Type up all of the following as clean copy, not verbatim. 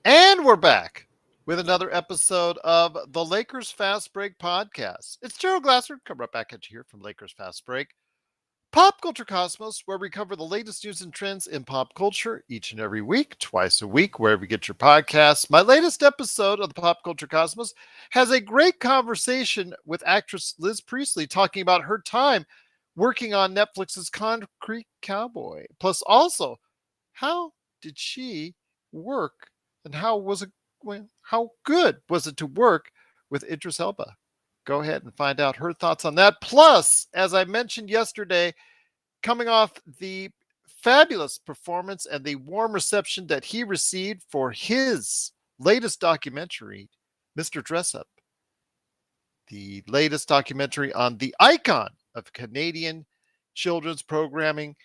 And we're back with another episode of the Lakers Fast Break podcast. It's Gerald Glasser coming right back at you here from Lakers Fast Break, Pop Culture Cosmos, where we cover the latest news and trends in pop culture each and every week, twice a week, wherever you get your podcasts. My latest episode of the Pop Culture Cosmos has a great conversation with actress Liz Priestley talking about her time working on Netflix's Concrete Cowboy. Plus, also, how did she work and how good was it to work with Idris Elba? Go ahead and find out her thoughts on that. Plus, as I mentioned yesterday, coming off the fabulous performance and the warm reception that he received for his latest documentary, Mr. Dress Up, the latest documentary on the icon of Canadian children's programming.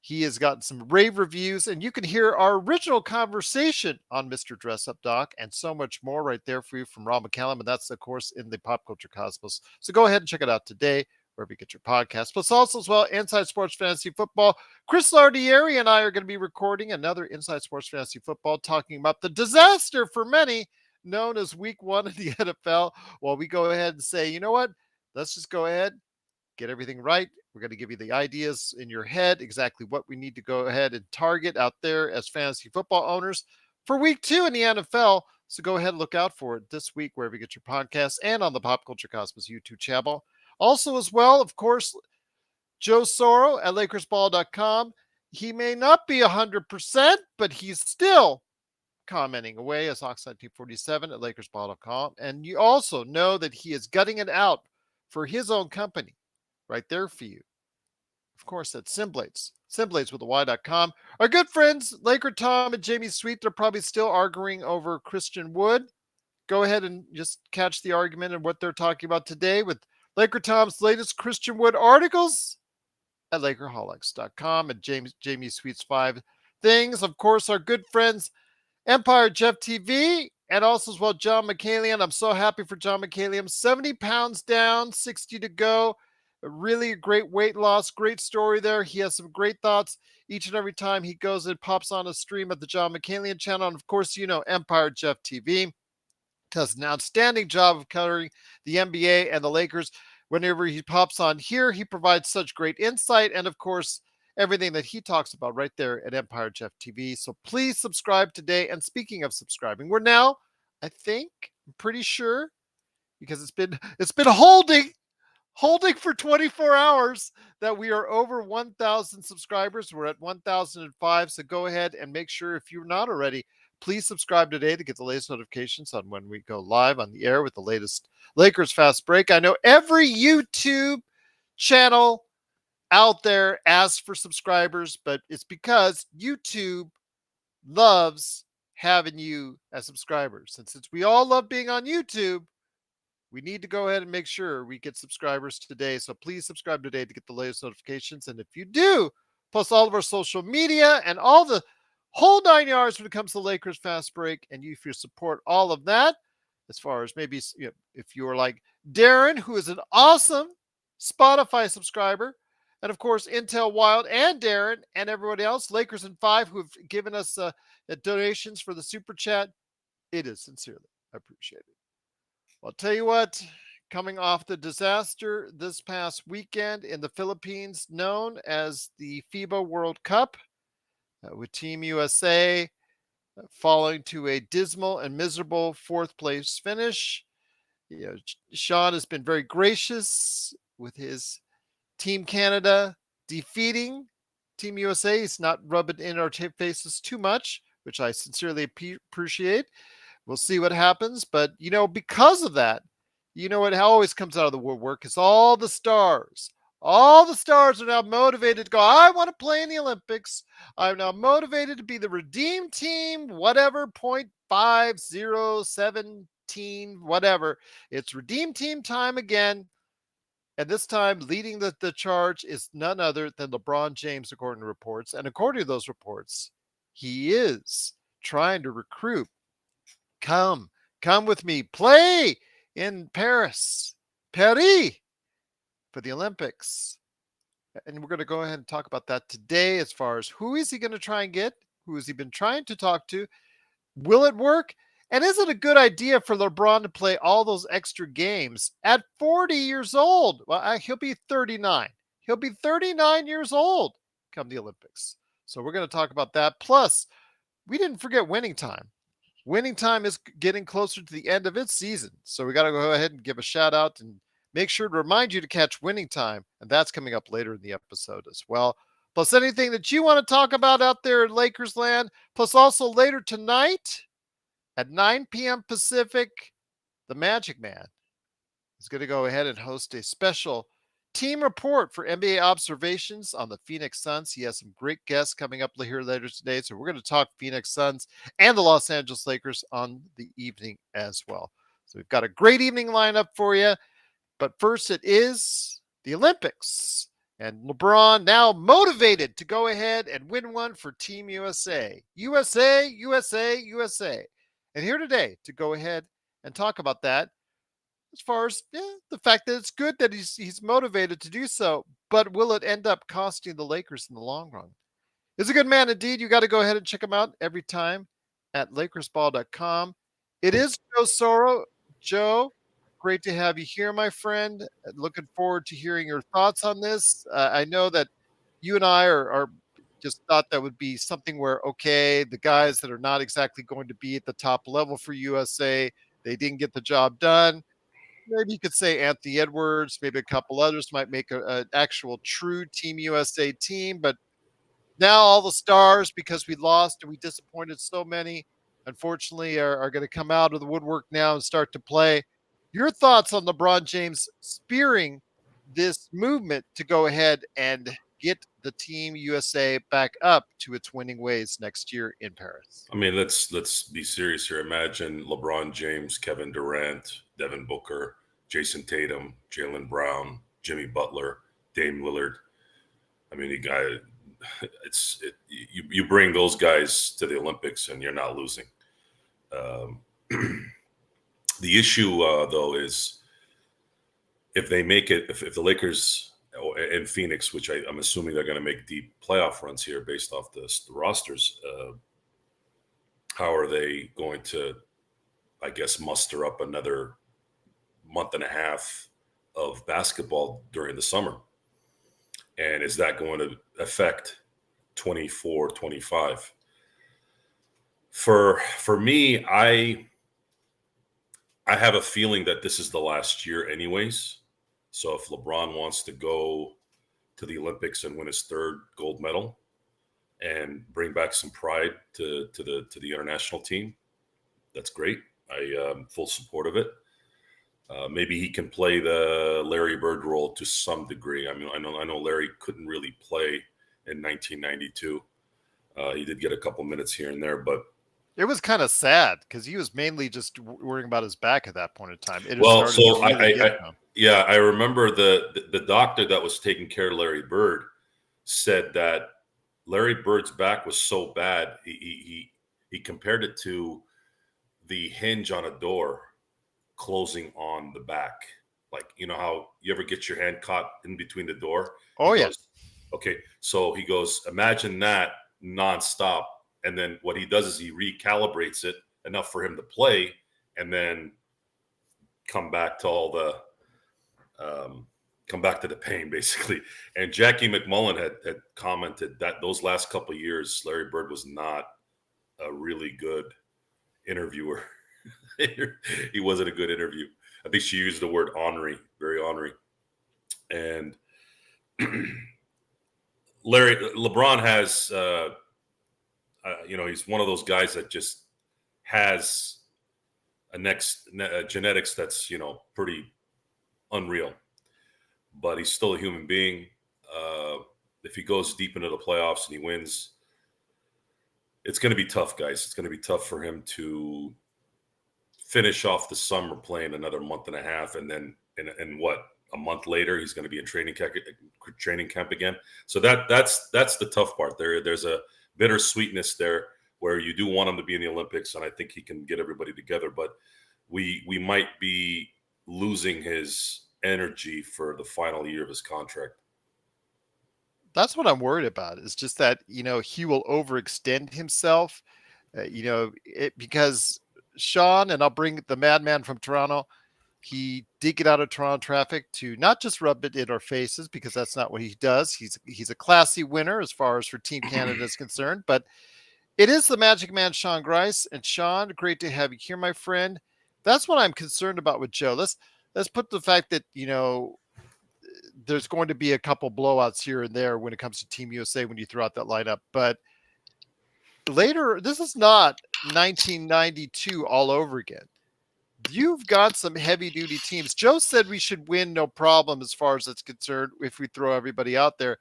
He has gotten some rave reviews, and you can hear our original conversation on Mr. Dress Up Doc and so much more right there for you from Rob McCallum. And that's, of course, in the Pop Culture Cosmos. So go ahead and check it out today, wherever you get your podcast. Plus, also as well, Inside Sports Fantasy Football. Chris Lardieri and I are going to be recording another Inside Sports Fantasy Football talking about the disaster for many known as Week 1 in the NFL. While we go ahead and say, you know what? Let's just go ahead, get everything right. We're going to give you the ideas in your head, exactly what we need to go ahead and target out there as fantasy football owners for week 2 in the NFL. So go ahead and look out for it this week, wherever you get your podcasts and on the Pop Culture Cosmos YouTube channel. Also, as well, of course, Joe Soro at LakersBall.com. He may not be 100%, but he's still commenting away as Oxide T47 at LakersBall.com. And you also know that he is gutting it out for his own company right there for you. Of course, that's Simblades. Simblades with a Y.com. Our good friends, Laker Tom and Jamie Sweet, they're probably still arguing over Christian Wood. Go ahead and just catch the argument and what they're talking about today with Laker Tom's latest Christian Wood articles at LakerHolics.com and Jamie Sweet's 5 things. Of course, our good friends, Empire Jeff TV, and also as well, John McCallion. I'm so happy for John McCallion. 70 pounds down, 60 to go. Really a great weight loss, great story there. He has some great thoughts each and every time he goes and pops on a stream at the John McCallion channel. And of course, you know, Empire Jeff TV does an outstanding job of covering the NBA and the Lakers. Whenever he pops on here, he provides such great insight and, of course, everything that he talks about right there at Empire Jeff TV. So please subscribe today. And speaking of subscribing, we're now, I'm pretty sure, because it's been holding for 24 hours that we are over 1,000 subscribers. We're at 1,005. So go ahead and make sure, if you're not already, please subscribe today to get the latest notifications on when we go live on the air with the latest Lakers Fast Break. I know every YouTube channel out there asks for subscribers, but it's because YouTube loves having you as subscribers. And since we all love being on YouTube, we need to go ahead and make sure we get subscribers today. So please subscribe today to get the latest notifications. And if you do, plus all of our social media and all the whole 9 yards when it comes to Lakers Fast Break, and if you support all of that, as far as maybe, you know, if you're like Darren, who is an awesome Spotify subscriber, and of course, Intel Wild and Darren and everybody else, Lakers in 5, who have given us donations for the super chat, it is sincerely appreciated. I'll tell you what, coming off the disaster this past weekend in the Philippines, known as the FIBA World Cup, with Team USA falling to a dismal and miserable 4th place finish. You know, Sean has been very gracious with his Team Canada defeating Team USA. He's not rubbing in our faces too much, which I sincerely appreciate. We'll see what happens. But, you know, because of that, you know what always comes out of the woodwork is all the stars. All the stars are now motivated to go, I want to play in the Olympics. I'm now motivated to be the redeem team, whatever, 0.5017, whatever. It's redeem team time again. And this time, leading the charge is none other than LeBron James, according to reports. And according to those reports, he is trying to recruit. Come with me. Play in Paris for the Olympics. And we're going to go ahead and talk about that today as far as who is he going to try and get, who has he been trying to talk to, Will it work? And is it a good idea for LeBron to play all those extra games at 40 years old? Well, he'll be 39. He'll be 39 years old come the Olympics. So we're going to talk about that. Plus, we didn't forget winning time. Winning time is getting closer to the end of its season. So we got to go ahead and give a shout out and make sure to remind you to catch winning time. And that's coming up later in the episode as well. Plus, anything that you want to talk about out there in Lakers land. Plus, also later tonight at 9 p.m. Pacific, the Magic Man is going to go ahead and host a special team report for NBA observations on the Phoenix Suns. He has some great guests coming up here later today. So we're going to talk Phoenix Suns and the Los Angeles Lakers on the evening as well. So we've got a great evening lineup for you. But first, it is the Olympics. And LeBron now motivated to go ahead and win one for Team USA. USA, USA, USA. And here today to go ahead and talk about that, as far as the fact that it's good that he's motivated to do so, but will it end up costing the Lakers in the long run? He's a good man indeed. You got to go ahead and check him out every time at LakersBall.com. It is Joe Soro. Joe, great to have you here, my friend. Looking forward to hearing your thoughts on this. I know that you and I are just thought that would be something where, okay, the guys that are not exactly going to be at the top level for USA, they didn't get the job done. Maybe you could say Anthony Edwards, maybe a couple others might make an actual true Team USA team. But now all the stars, because we lost and we disappointed so many, unfortunately, are going to come out of the woodwork now and start to play. Your thoughts on LeBron James spearing this movement to go ahead and get the Team USA back up to its winning ways next year in Paris? I mean, let's be serious here. Imagine LeBron James, Kevin Durant, Devin Booker, Jason Tatum, Jaylen Brown, Jimmy Butler, Dame Lillard. I mean, you bring those guys to the Olympics and you're not losing. The issue, though, is if they make it, if the Lakers and Phoenix, which I'm assuming they're going to make deep playoff runs here based off the rosters, how are they going to, I guess, muster up another month and a half of basketball during the summer? And is that going to affect 24, 25? For me, I have a feeling that this is the last year anyways. So if LeBron wants to go to the Olympics and win his third gold medal and bring back some pride to the international team, that's great. I am full support of it. Maybe he can play the Larry Bird role to some degree. I mean, I know Larry couldn't really play in 1992. He did get a couple minutes here and there, but it was kind of sad because he was mainly just worrying about his back at that point in time. I remember the doctor that was taking care of Larry Bird said that Larry Bird's back was so bad he compared it to the hinge on a door closing on the back. Like, you know how you ever get your hand caught in between the door? Oh, yeah. Okay, so he goes, imagine that nonstop. And then what he does is he recalibrates it enough for him to play and then come back to the pain, basically. And Jackie McMullen had commented that those last couple of years, Larry Bird was not a really good interviewer. He wasn't a good interview. I think she used the word ornery, very ornery. And LeBron has, he's one of those guys that just has a genetics that's, pretty unreal. But he's still a human being. If he goes deep into the playoffs and he wins, it's going to be tough, guys. It's going to be tough for him to finish off the summer playing another month and a half, and then a month later he's going to be in training camp again. So that's the tough part. There's a bittersweetness there where you do want him to be in the Olympics, and I think he can get everybody together. But we might be losing his energy for the final year of his contract. That's what I'm worried about. Is just that he will overextend himself. Because Sean, and I'll bring the madman from Toronto, he did get out of Toronto traffic to not just rub it in our faces, because that's not what he does. He's a classy winner as far as for Team Canada is concerned. But it is the Magic Man, Sean Grice. And Sean, great to have you here, my friend. That's what I'm concerned about with Joe. Let's put the fact that there's going to be a couple blowouts here and there when it comes to Team USA when you throw out that lineup. But later, this is not 1992 all over again. You've got some heavy duty teams. Joe said we should win no problem as far as it's concerned if we throw everybody out there.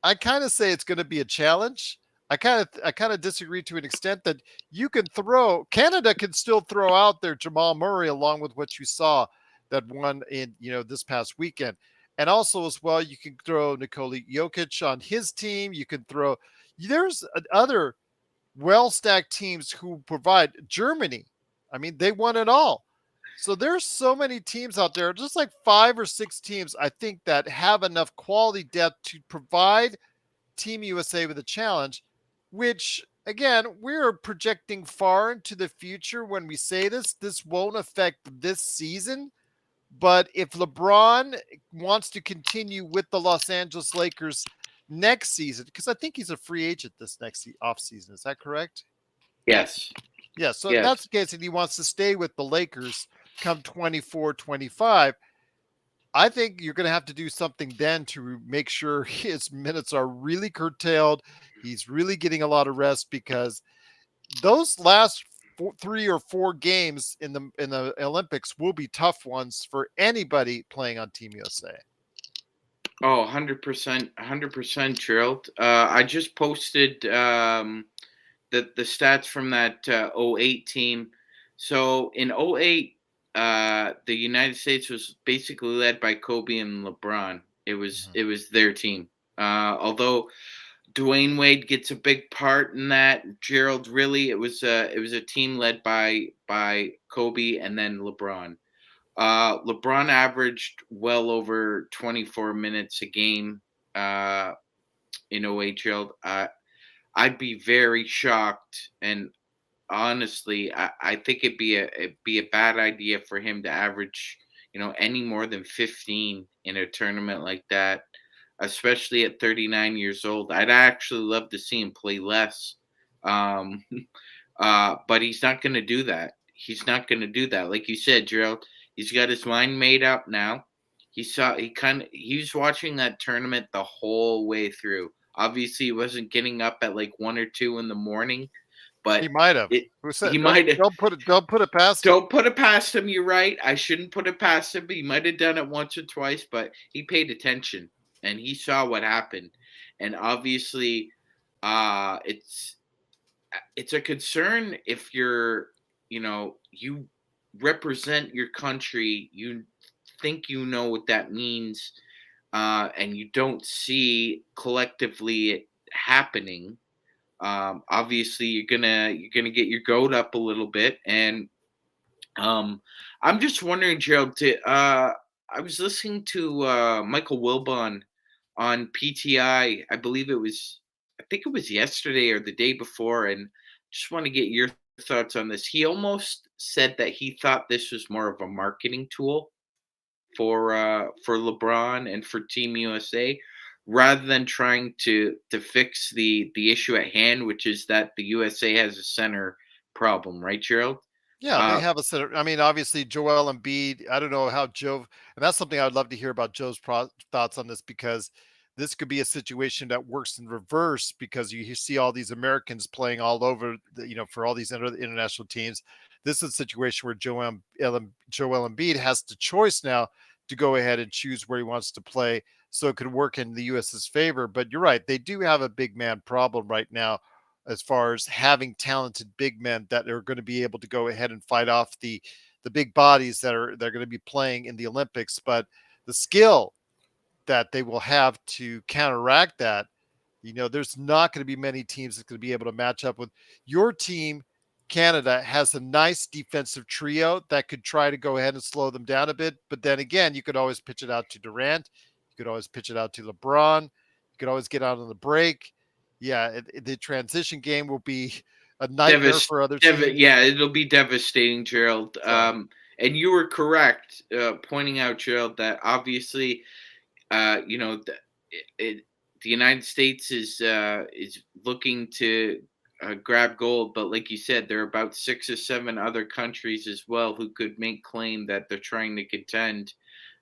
I kind of say it's going to be a challenge. I kind of disagree to an extent that you can throw Canada can still throw out there Jamal Murray along with what you saw that won in this past weekend. And also as well, you can throw Nikola Jokic on his team. You can throw there's other well-stacked teams who provide Germany. I mean, they won it all. So there's so many teams out there, just like 5 or 6 teams, I think, that have enough quality depth to provide Team USA with a challenge, which again, we're projecting far into the future when we say this. This won't affect this season. But if LeBron wants to continue with the Los Angeles Lakers next season, because I think he's a free agent this next offseason, is that correct? Yes. Yeah, so if Yes. that's the case and he wants to stay with the Lakers come 24, 25, I think you're going to have to do something then to make sure his minutes are really curtailed. He's really getting a lot of rest, because those last 3 or 4 games in the Olympics will be tough ones for anybody playing on Team USA. Oh, 100%, 100%, Gerald. I just posted the stats from that 08 team. So in 08, the United States was basically led by Kobe and LeBron. It was their team. Although Dwayne Wade gets a big part in that, Gerald, really it was a team led by Kobe and then LeBron. LeBron averaged well over 24 minutes a game in 08, Gerald. I'd be very shocked, and honestly, I think it'd be a bad idea for him to average, any more than 15 in a tournament like that, especially at 39 years old. I'd actually love to see him play less, but he's not going to do that. He's not going to do that. Like you said, Gerald, he's got his mind made up now. He was watching that tournament the whole way through. Obviously, he wasn't getting up at like 1 or 2 in the morning, but He might have. He Don't, might have. don't put it past him. Don't put it past him. You're right. I shouldn't put it past him. He might have done it once or twice, but he paid attention and he saw what happened. And obviously, it's a concern if you represent your country, you think you know what that means, and you don't see collectively it happening. Obviously, you're gonna get your goat up a little bit, and I'm just wondering, Gerald. I was listening to Michael Wilbon on PTI. I think it was yesterday or the day before, and just want to get your thoughts on this. He almost said that he thought this was more of a marketing tool for LeBron and for Team USA, rather than trying to fix the issue at hand, which is that the USA has a center problem, right, Gerald? Yeah, they have a center. I mean, obviously, Joel Embiid. I don't know how Joe, and that's something I would love to hear about Joe's thoughts on this, because this could be a situation that works in reverse, because you see all these Americans playing all over, for all these international teams. This is a situation where Joel Embiid has the choice now to go ahead and choose where he wants to play, so it could work in the US's favor. But you're right, they do have a big man problem right now, as far as having talented big men that are going to be able to go ahead and fight off the big bodies they're going to be playing in the Olympics. But the skill that they will have to counteract that, there's not going to be many teams that's going to be able to match up with your team. Canada has a nice defensive trio that could try to go ahead and slow them down a bit. But then again, you could always pitch it out to Durant. You could always pitch it out to LeBron. You could always get out on the break. Yeah, the transition game will be a nightmare for other teams. Yeah, it'll be devastating, Gerald. So, And you were correct pointing out, Gerald, that obviously, you know, the United States is looking to grab gold, but like you said, there are about 6 or 7 other countries as well who could make claim that they're trying to contend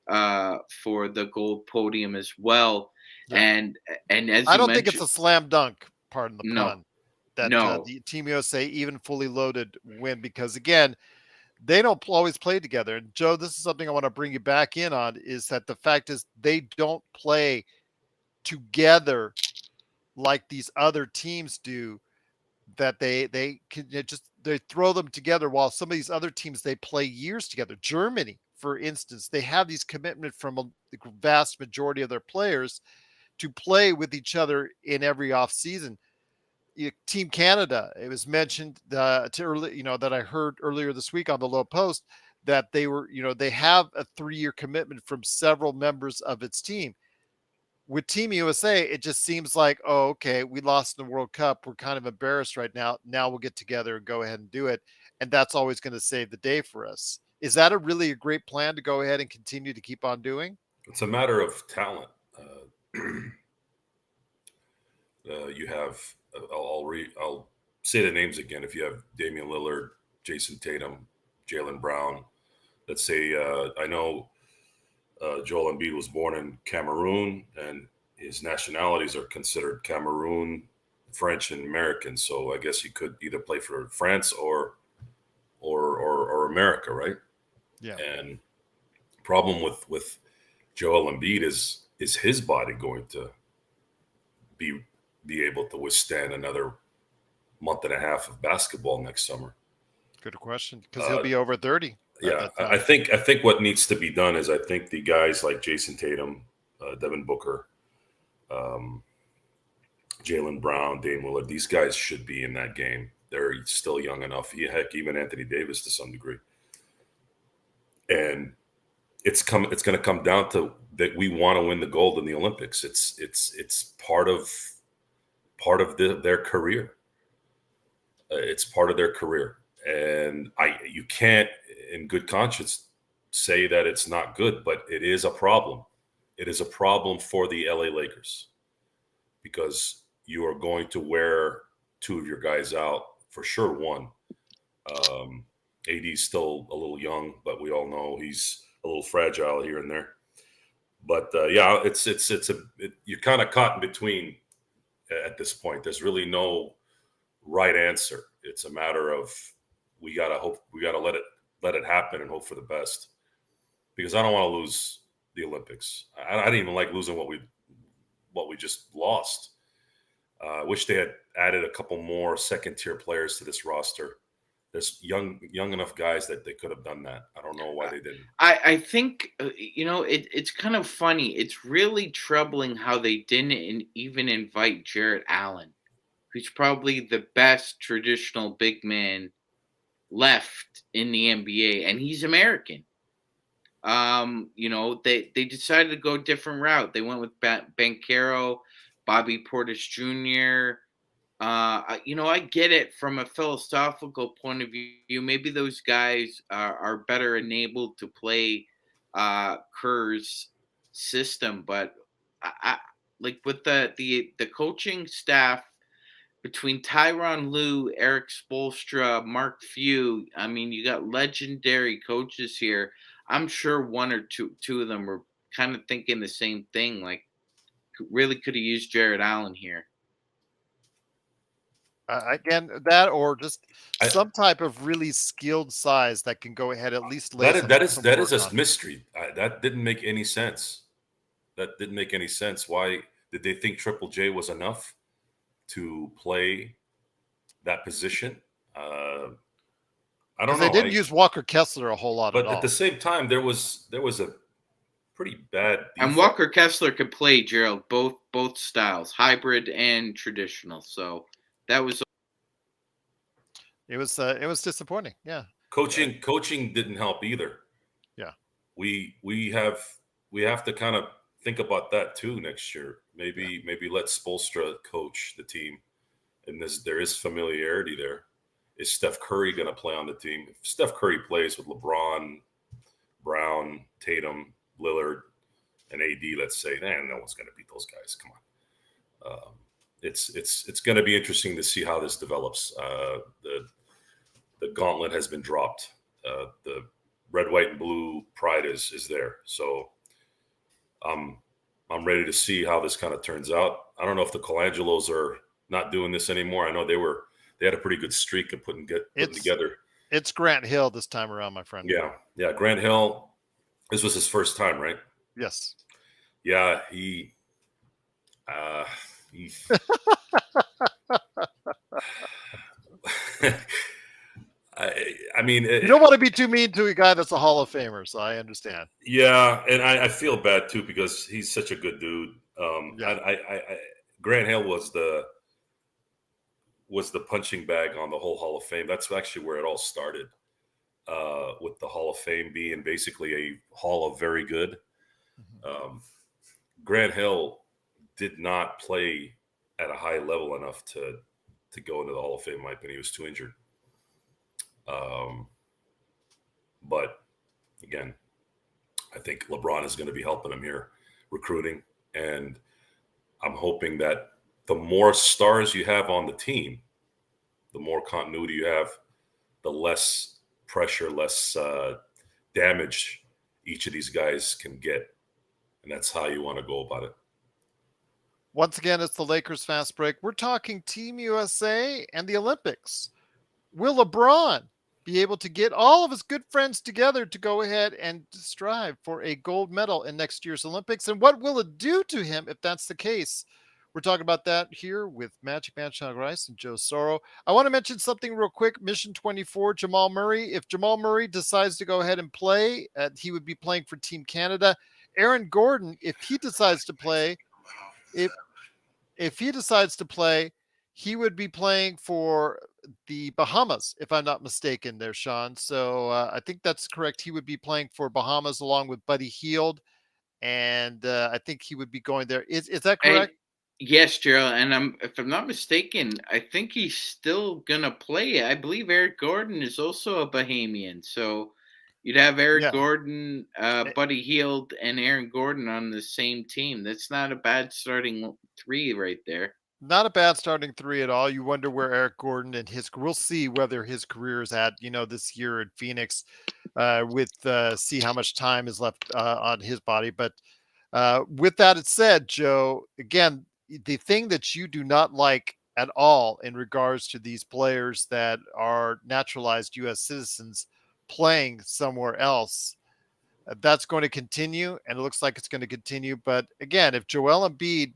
for the gold podium as well. yeah. And as I you don't think it's mentioned, a slam dunk, pardon the no, pun, that no, the Team USA, even fully loaded, win because, again, they don't always play together. And Joe, this is something I want to bring you back in on, is that the fact is they don't play together like these other teams do, that they can just they throw them together, while some of these other teams, they play years together. Germany, for instance, they have these commitment from the vast majority of their players to play with each other in every off season. Team Canada, it was mentioned to early, that I heard earlier this week on the Low Post, that they have a 3-year commitment from several members of its team. With Team USA, it just seems like, oh, okay, we lost in the World Cup. We're kind of embarrassed right now. Now we'll get together and go ahead and do it. And that's always going to save the day for us. Is that a great plan to go ahead and continue to keep on doing? It's a matter of talent. You have, I'll say the names again. If you have Damian Lillard, Jason Tatum, Jaylen Brown, let's say, I know Joel Embiid was born in Cameroon, and his nationalities are considered Cameroon, French, and American. So I guess he could either play for France or America, right? Yeah. And problem with Joel Embiid is his body going to be able to withstand another month and a half of basketball next summer? Good question, because he'll be over 30. Yeah, I think what needs to be done is, I think the guys like Jason Tatum, Devin Booker, Jaylen Brown, Dame Lillard, these guys should be in that game. They're still young enough. Heck, even Anthony Davis to some degree. And it's going to come down to that. We want to win the gold in the Olympics. It's part of their career. It's part of their career, and you can't, in good conscience, say that it's not good, but it is a problem. It is a problem for the LA Lakers, because you are going to wear 2 of your guys out for sure. One, AD's still a little young, but we all know he's a little fragile here and there. But yeah, you're kind of caught in between at this point. There's really no right answer. It's a matter of, we gotta let it happen and hope for the best, because I don't want to lose the Olympics. I didn't even like losing what we just lost. I wish they had added a couple more second tier players to this roster. There's young enough guys that they could have done that. I don't know why they didn't. I think it's kind of funny. It's really troubling how they didn't even invite Jarrett Allen, who's probably the best traditional big man left in the NBA, and he's American. They decided to go a different route. They went with Banchero, Bobby Portis Jr. I get it from a philosophical point of view. Maybe those guys are better enabled to play Kerr's system, but I like with the coaching staff between Tyronn Lue, Eric Spoelstra, Mark Few. I mean, you got legendary coaches here. I'm sure one or two of them were kind of thinking the same thing. Like, really could have used Jarrett Allen here. Again, that, or just some type of really skilled size that can go ahead, at least lay that is on. a mystery. That didn't make any sense. Why did they think Triple J was enough to play that position? I don't know. They didn't use Walker Kessler a whole lot, but at all. At the same time, there was a pretty bad defense. And Walker Kessler could play, Gerald, both styles, hybrid and traditional. So that was. It was disappointing. Yeah. Coaching didn't help either. Yeah. We have to kind of think about that too next year. Maybe let Spoelstra coach the team and there is familiarity there. Is Steph Curry going to play on the team? If Steph Curry plays with LeBron, Brown, Tatum, Lillard, and AD, let's say, no one's going to beat those guys. Come on. It's going to be interesting to see how this develops. The gauntlet has been dropped. The red, white, and blue pride is there. So I'm ready to see how this kind of turns out. I don't know if the Colangelos are not doing this anymore. I know they had a pretty good streak of putting together. It's Grant Hill this time around, my friend. Yeah. Grant Hill. This was his first time, right? Yes. Yeah, I mean, you don't want to be too mean to a guy that's a Hall of Famer, so I understand. Yeah, and I feel bad too because he's such a good dude. Grant Hill was the punching bag on the whole Hall of Fame. That's actually where it all started, with the Hall of Fame being basically a Hall of Very Good. Grant Hill did not play at a high level enough to go into the Hall of Fame, in my opinion. He was too injured. But again, I think LeBron is going to be helping him here recruiting. And I'm hoping that the more stars you have on the team, the more continuity you have, the less pressure, less damage each of these guys can get. And that's how you want to go about it. Once again, it's the Lakers Fast Break. We're talking Team USA and the Olympics. Will LeBron be able to get all of his good friends together to go ahead and strive for a gold medal in next year's Olympics? And what will it do to him if that's the case? We're talking about that here with Magic Man Sean Rice and Joe Soro. I want to mention something real quick. Mission 24, Jamal Murray. If Jamal Murray decides to go ahead and play, he would be playing for Team Canada. Aaron Gordon, if he decides to play, if he decides to play, he would be playing for the Bahamas, if I'm not mistaken there, Sean. So I think that's correct. He would be playing for Bahamas along with Buddy Hield. And I think he would be going there. Is that correct? Yes, Gerald. And if I'm not mistaken, I think he's still going to play. I believe Eric Gordon is also a Bahamian. So you'd have Eric Gordon, Buddy Hield, and Aaron Gordon on the same team. That's not a bad starting three right there. Not a bad starting three at all. You wonder where Eric Gordon and we'll see whether his career is at, this year in Phoenix, see how much time is left on his body. But with that said, Joe, again, the thing that you do not like at all in regards to these players that are naturalized U.S. citizens playing somewhere else, that's going to continue, and it looks like it's going to continue. But again, if Joel Embiid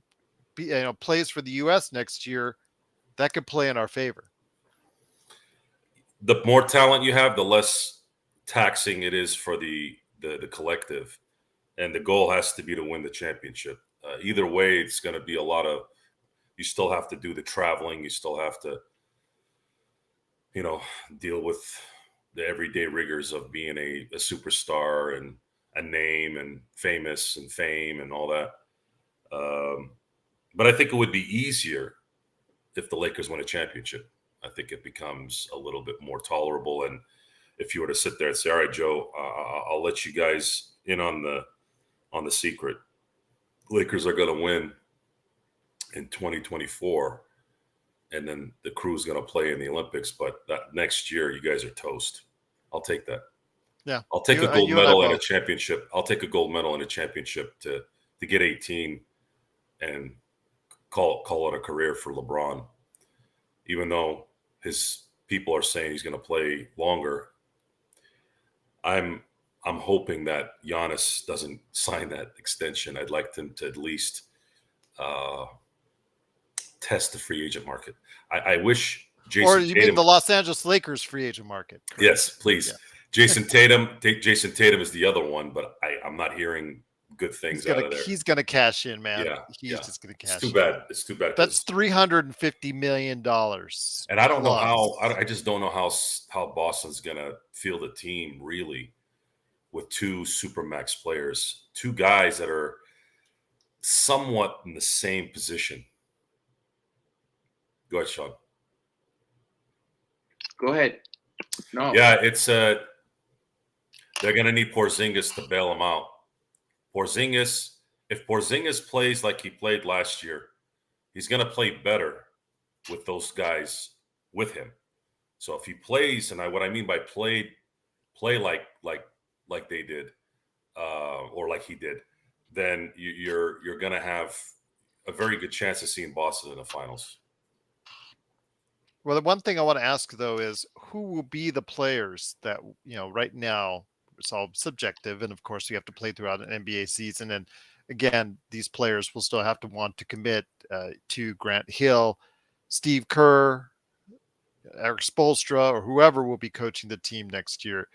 plays for the U.S. next year, that could play in our favor. The more talent you have, the less taxing it is for the collective, and the goal has to be to win the championship. Either way, it's going to be you still have to do the traveling. You still have to, deal with the everyday rigors of being a superstar and a name and famous and fame and all that. But I think it would be easier if the Lakers win a championship. I think it becomes a little bit more tolerable. And if you were to sit there and say, all right, Joe, I'll let you guys in on the secret. Lakers are going to win in 2024, and then the crew's going to play in the Olympics. But that next year, you guys are toast. I'll take that. Yeah, I'll take a gold medal and a championship. I'll take a gold medal and a championship to get 18 and call it a career for LeBron. Even though his people are saying he's going to play longer, I'm hoping that Giannis doesn't sign that extension. I'd like them to at least test the free agent market. I wish Jason Or you mean the Los Angeles Lakers free agent market? Correct. Yes, please. Yeah. Jason Tatum is the other one, but I'm not hearing good things out of there. He's going to cash in, man. Yeah, he's just going to cash. It's too bad. That's $350 million. And I don't know how. I just don't know how Boston's going to field a team really with two supermax players, two guys that are somewhat in the same position. Go ahead, Sean. Go ahead. No. Yeah, it's they're going to need Porzingis to bail them out. If Porzingis plays like he played last year, he's going to play better with those guys with him. So if he plays, and what I mean by play like they did, or like he did, then you're going to have a very good chance of seeing Boston in the finals. Well, the one thing I want to ask though is who will be the players that, right now it's all subjective. And of course you have to play throughout an NBA season. And again, these players will still have to want to commit to Grant Hill, Steve Kerr, Eric Spoelstra, or whoever will be coaching the team next year.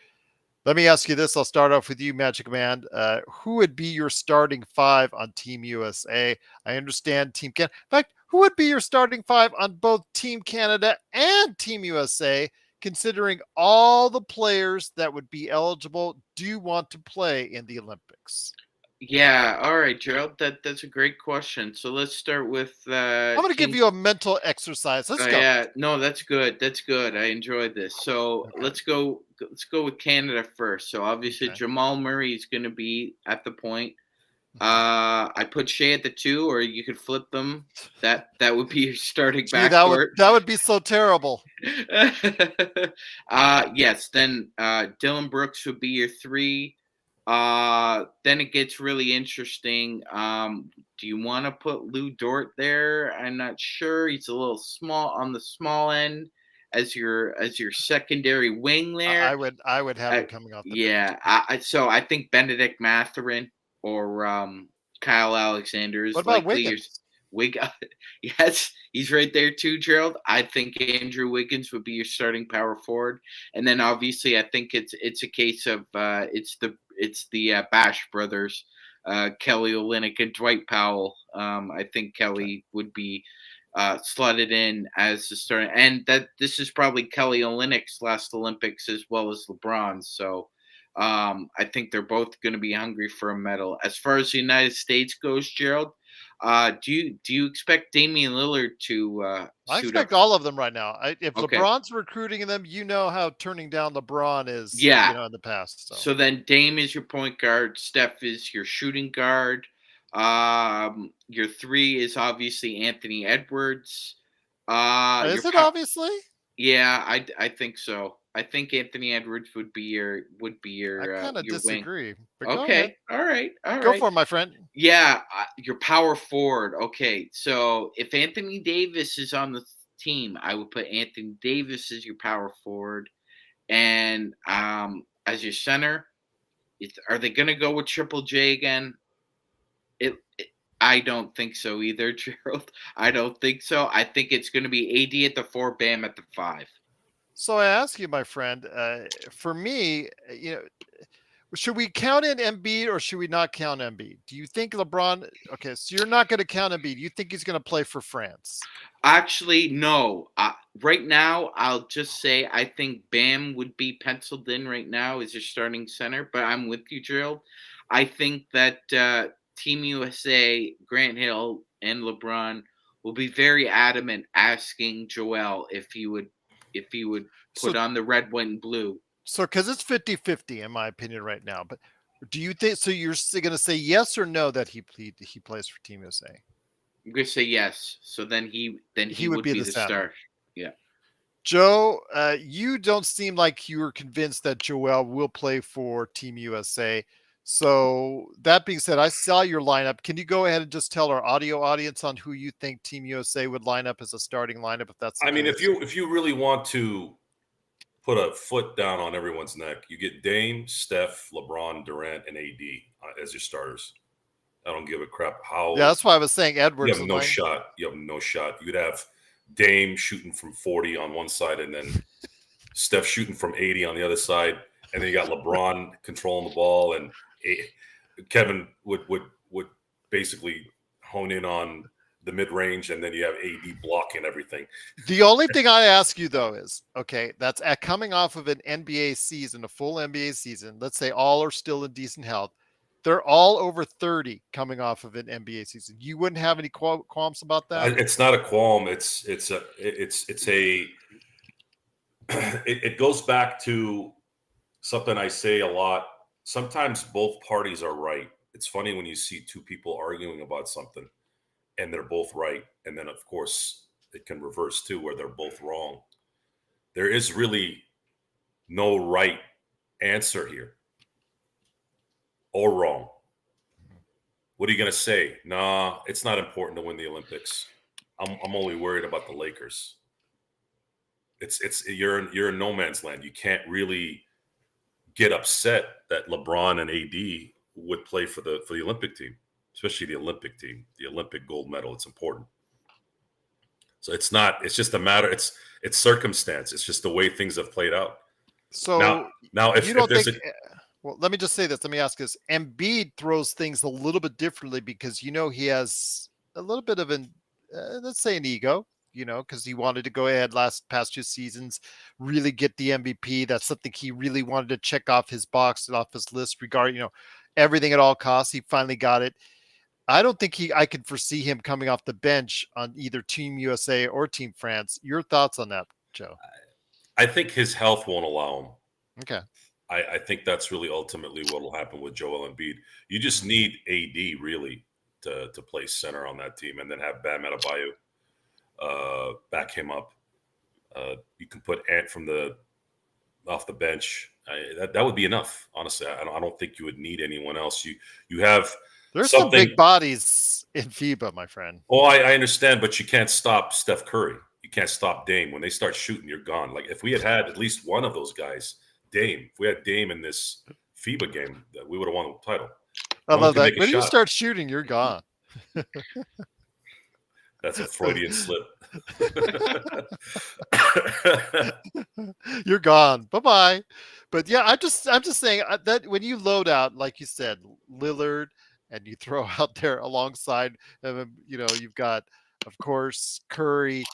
Let me ask you this. I'll start off with you, Magic Man. Who would be your starting five on Team USA? I understand Team Canada. In fact, who would be your starting five on both Team Canada and Team USA, considering all the players that would be eligible do want to play in the Olympics? Yeah, all right, Gerald. That's a great question. So let's start with. I'm going to give you a mental exercise. Let's go. Yeah, no, that's good. That's good. I enjoyed this. So Okay. let's go with Canada first. So obviously Jamal Murray is going to be at the point. I put Shea at the 2, or you could flip them. That would be your starting backcourt. That would be so terrible. Yes. Then Dylan Brooks would be your 3. Then it gets really interesting. Do you want to put Lou Dort there? I'm not sure. He's a little small on the small end as your secondary wing there. I would have him coming off the bench. So I think Benedict Mathurin or Kyle Alexander is what about likely Wiggins? Yes, he's right there too, Gerald. I think Andrew Wiggins would be your starting power forward, and then obviously I think it's a case of it's the Bash brothers, Kelly Olynyk and Dwight Powell. I think Kelly would be slotted in as the starter, and that this is probably Kelly Olynyk's last Olympics as well as LeBron's. So I think they're both going to be hungry for a medal. As far as the United States goes, Gerald, do you expect Damian Lillard to? I expect all of them right now. If LeBron's recruiting them, how turning down LeBron is. Yeah. In the past. So then Dame is your point guard. Steph is your shooting guard. Your 3 is obviously Anthony Edwards. Is it obviously? Yeah, I think so. I think Anthony Edwards would be your I kind of disagree. Okay, all right. Go for it, my friend. Yeah, your power forward. Okay, so if Anthony Davis is on the team, I would put Anthony Davis as your power forward, and as your center. Are they going to go with Triple J again? I don't think so either, Gerald. I don't think so. I think it's going to be AD at the 4, Bam at the 5. So I ask you, my friend, for me, should we count in Embiid or should we not count Embiid? Do you think LeBron? Okay, so you're not going to count Embiid. Do you think he's going to play for France? Actually, no. Right now, I'll just say I think Bam would be penciled in right now as your starting center. But I'm with you, Gerald. I think that Team USA, Grant Hill, and LeBron will be very adamant asking Joel if he would put on the red, white, and blue. So, because it's 50-50 in my opinion right now, but do you think, so you're going to say yes or no that he plays for Team USA? I'm going to say yes. So then he would be the star. Yeah. Joe, you don't seem like you were convinced that Joel will play for Team USA. So that being said, I saw your lineup. Can you go ahead and just tell our audio audience on who you think Team USA would line up as a starting lineup? If that's, if you really want to put a foot down on everyone's neck, you get Dame, Steph, LeBron, Durant, and AD as your starters. I don't give a crap how. Yeah, that's why I was saying Edwards. You have no shot. You have no shot. You'd have Dame shooting from 40 on one side, and then Steph shooting from 80 on the other side, and then you got LeBron controlling the ball, and Kevin would basically hone in on the mid-range, and then you have AD blocking everything. The only thing I ask you, though, is, okay, that's coming off of an NBA season, a full NBA season. Let's say all are still in decent health. They're all over 30 coming off of an NBA season. You wouldn't have any qualms about that? It's not a qualm. It's a it goes back to something I say a lot. Sometimes both parties are right. It's funny when you see two people arguing about something and they're both right. And then, of course, it can reverse too, where they're both wrong. There is really no right answer here or wrong. What are you going to say? Nah, it's not important to win the Olympics. I'm only worried about the Lakers. You're in no man's land. You can't really get upset that LeBron and AD would play for the Olympic team, especially the Olympic team, the Olympic gold medal. It's important. So it's just a matter. It's circumstance. It's just the way things have played out. So now if you don't there's think? Well, let me just say this. Let me ask this. Embiid throws things a little bit differently because he has a little bit of an let's say an ego. Because he wanted to go ahead past 2 seasons, really get the MVP. That's something he really wanted to check off his box and off his list regarding, everything at all costs. He finally got it. I don't think I could foresee him coming off the bench on either Team USA or Team France. Your thoughts on that, Joe? I think his health won't allow him. Okay. I think that's really ultimately what will happen with Joel Embiid. You just need AD really to play center on that team, and then have Bam Adebayo back him up. You can put Ant off the bench. That would be enough. Honestly, I don't think you would need anyone else. You have there's some big bodies in FIBA, my friend. Oh, I understand, but you can't stop Steph Curry. You can't stop Dame. When they start shooting, you're gone. Like if we had at least one of those guys, Dame. If we had Dame in this FIBA game, we would have won the title. I love that. When you start shooting, you're gone. That's a Freudian slip. You're gone. Bye-bye. But yeah, I'm just saying that when you load out, like you said, Lillard, and you throw out there alongside, you've got, of course, Curry.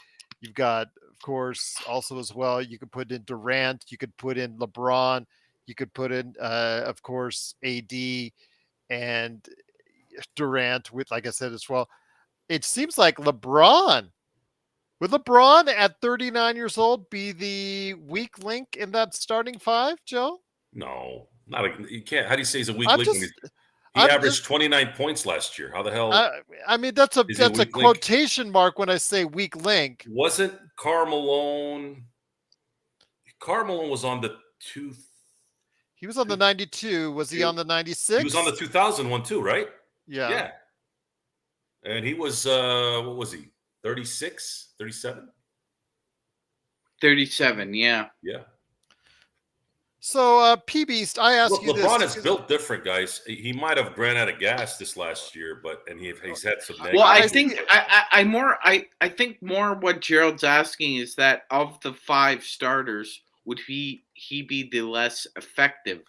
You've got, of course, also as well, you could put in Durant. You could put in LeBron. You could put in, of course, AD and Durant with, like I said, as well. It seems like LeBron, would LeBron at 39 years old be the weak link in that starting 5, Joe? No, you can't. How do you say he's a weak link? He averaged 29 points last year. How the hell? I mean, that's a quotation mark when I say weak link. Wasn't Karl Malone? Karl Malone was on the He was on the 92. Was he on the 96? He was on the 2001 too, right? Yeah. And he was, what was he? 36, 37? 37, yeah. Yeah. So, P-Beast, I ask you this. LeBron is built different, guys. He might have ran out of gas this last year, and he's had some negative. Well, I think I think more what Gerald's asking is that of the 5 starters, would he be the less effective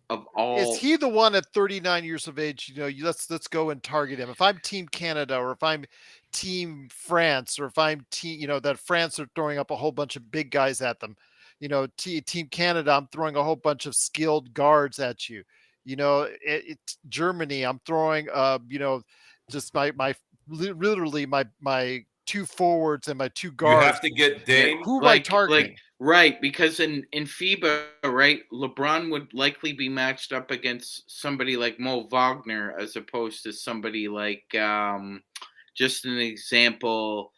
of all? Is he the one at 39 years of age? Let's go and target him. If I'm Team Canada, or if I'm Team France, or if I'm team, that France are throwing up a whole bunch of big guys at them. Team Canada, I'm throwing a whole bunch of skilled guards at you. It's Germany, I'm throwing, just literally my 2 forwards and my 2 guards. You have to get Dame. Who am I targeting? Right, because in FIBA, right, LeBron would likely be matched up against somebody like Mo Wagner as opposed to somebody like, just an example,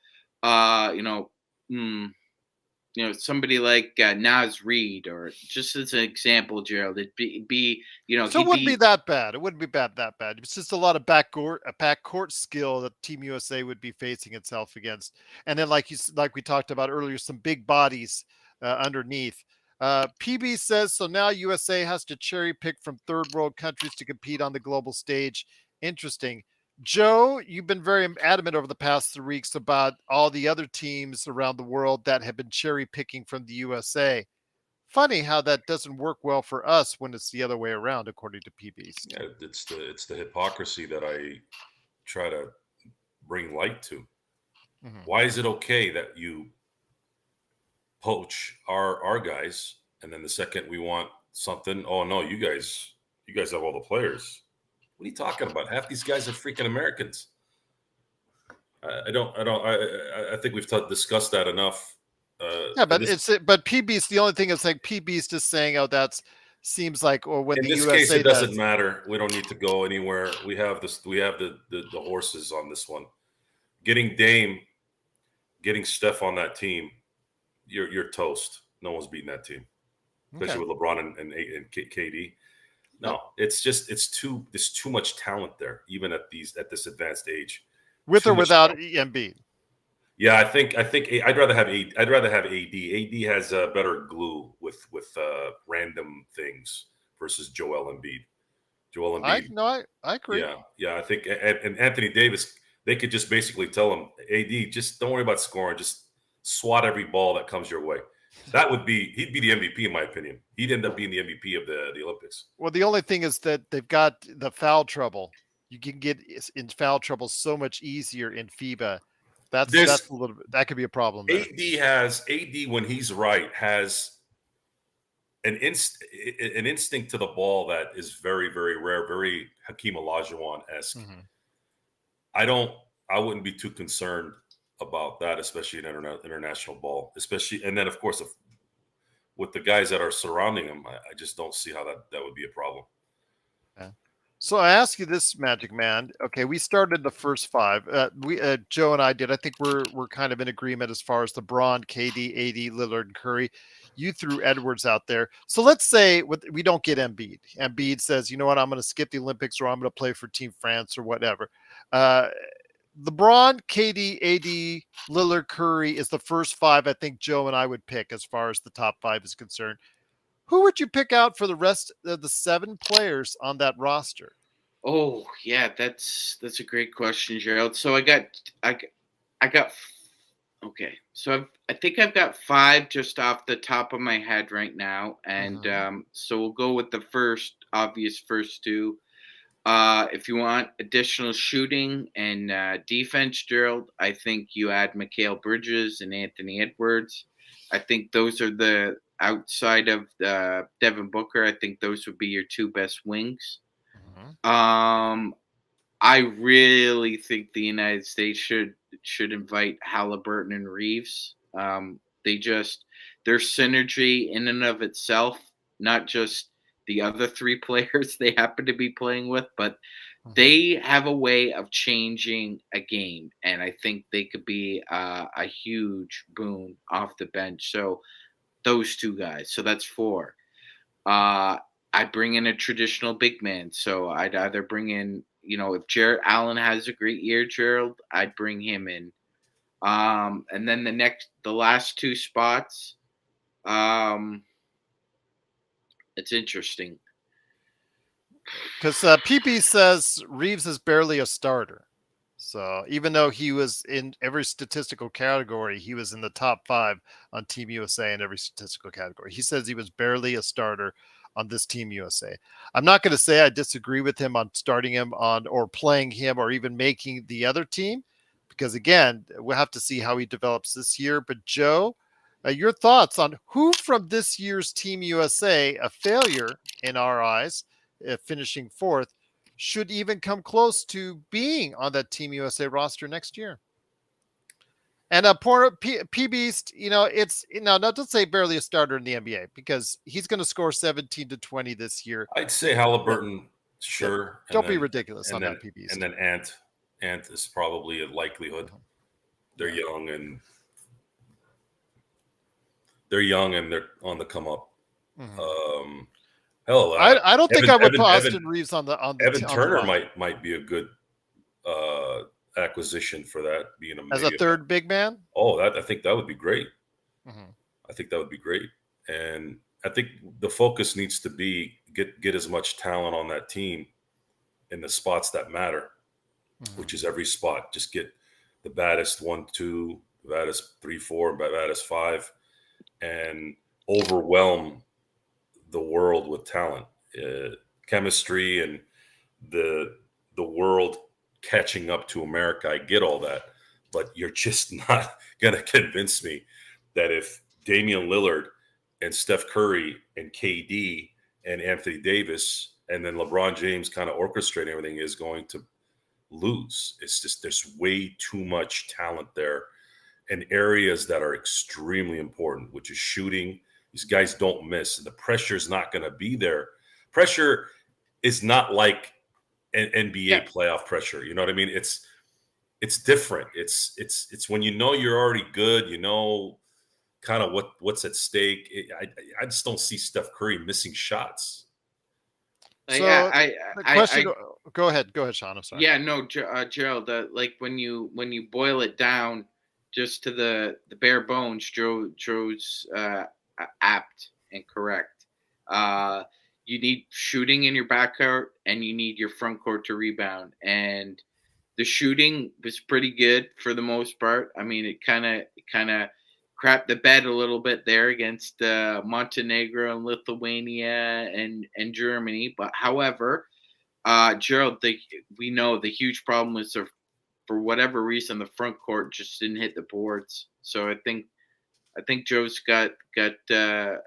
somebody like Naz Reid, or just as an example, Gerald, it'd be So it wouldn't be that bad. It wouldn't be that bad. It's just a lot of backcourt skill that Team USA would be facing itself against, and then like we talked about earlier, some big bodies underneath. PB says so. Now USA has to cherry pick from third world countries to compete on the global stage. Interesting. Joe, you've been very adamant over the past 3 weeks about all the other teams around the world that have been cherry picking from the USA. Funny how that doesn't work well for us when it's the other way around, according to PBs. Yeah, it's the hypocrisy that I try to bring light to. Mm-hmm. Why is it okay that you poach our guys, and then the second we want something, oh no, you guys have all the players. What are you talking about? Half these guys are freaking Americans. I think we've discussed that enough. Yeah, but but P Beast. The only thing is like P Beast is saying, "Oh, that's seems like," or when in the this case, USA it doesn't does. matter. We don't need to go anywhere. We have this. We have the horses on this one. Getting Dame, getting Steph on that team, you're toast. No one's beating that team, especially Okay. with LeBron and KD. No, it's too there's too much talent there, even at this advanced age. With Too or much without talent. Embiid. Yeah, I think I'd rather have AD. I'd rather have AD. AD has a better glue with random things versus Joel Embiid. Joel Embiid. I agree. Yeah. I think and Anthony Davis. They could just basically tell him, AD, just don't worry about scoring. Just swat every ball that comes your way. He'd be the MVP in my opinion. He'd end up being the MVP of the Olympics. Well, the only thing is that they've got the foul trouble. You can get in foul trouble so much easier in FIBA. That's a little bit, that could be a problem there. AD when he's right has an instinct to the ball that is very, very rare, very Hakeem Olajuwon-esque. Mm-hmm. I wouldn't be too concerned about that, especially in international ball, especially, and then of course with the guys that are surrounding him, I just don't see how that would be a problem. Yeah. So I ask you this, Magic Man. Okay, we started the first five. Joe and I did. I think we're kind of in agreement as far as LeBron, KD, AD, Lillard, and Curry. You threw Edwards out there. So let's say we don't get Embiid. Embiid says, you know what, I'm going to skip the Olympics or I'm going to play for Team France or whatever. LeBron, KD, AD, Lillard, Curry is the first five I think Joe and I would pick as far as the top five is concerned. Who would you pick out for the rest of the 7 players on that roster? Oh yeah, that's a great question, Gerald. So I got okay. So I think I've got 5 just off the top of my head right now, and so we'll go with the obvious first 2. If you want additional shooting and defense, Gerald, I think you add Mikal Bridges and Anthony Edwards. I think those are the outside of Devin Booker. I think those would be your 2 best wings. I really think the United States should invite Halliburton and Reeves. Their synergy in and of itself, not just the other 3 players they happen to be playing with, but they have a way of changing a game, and I think they could be a huge boon off the bench. So those 2 guys. So that's 4. I bring in a traditional big man. So I'd either bring in, if Jarrett Allen has a great year, Gerald, I'd bring him in. And then the last 2 spots, it's interesting. Because PP says Reeves is barely a starter. So even though he was in every statistical category, he was in the top 5 on Team USA in every statistical category. He says he was barely a starter on this Team USA. I'm not going to say I disagree with him on starting him on or playing him or even making the other team, because again, we'll have to see how he develops this year. But Joe, your thoughts on who from this year's Team USA, a failure in our eyes, finishing 4th, should even come close to being on that Team USA roster next year? And P Beast, it's not to say barely a starter in the NBA, because he's going to score 17 to 20 this year. I'd say Halliburton, sure. Don't be ridiculous on that, P Beast. And then Ant is probably a likelihood. They're young and they're on the come up. Hell, I don't think I would put Austin Reeves on the Evan Turner might be a good acquisition for that, being as a third big man. Oh, I think that would be great. I think that would be great, and I think the focus needs to be get as much talent on that team in the spots that matter, which is every spot. Just get the baddest 1, 2, the baddest 3, 4, baddest 5, and overwhelm the world with talent, chemistry, and the world catching up to America. I get all that, but you're just not gonna convince me that if Damian Lillard and Steph Curry and KD and Anthony Davis and then LeBron James kind of orchestrating everything is going to lose. It's just there's way too much talent there in areas that are extremely important, which is shooting. These guys don't miss. The pressure is not going to be there. Pressure is not like an NBA playoff pressure. You know what I mean? It's different. It's when you know you're already good, you know kind of what's at stake. I just don't see Steph Curry missing shots. So the question, go ahead, Sean. I'm sorry. Yeah, no, Gerald. Like when you boil it down just to the bare bones, Joe's apt and correct. You need shooting in your backcourt, and you need your front court to rebound. And the shooting was pretty good for the most part. I mean, it kind of crapped the bed a little bit there against Montenegro and Lithuania and Germany. But however, Gerald, we know the huge problem was for whatever reason the front court just didn't hit the boards. So I think Joe's got an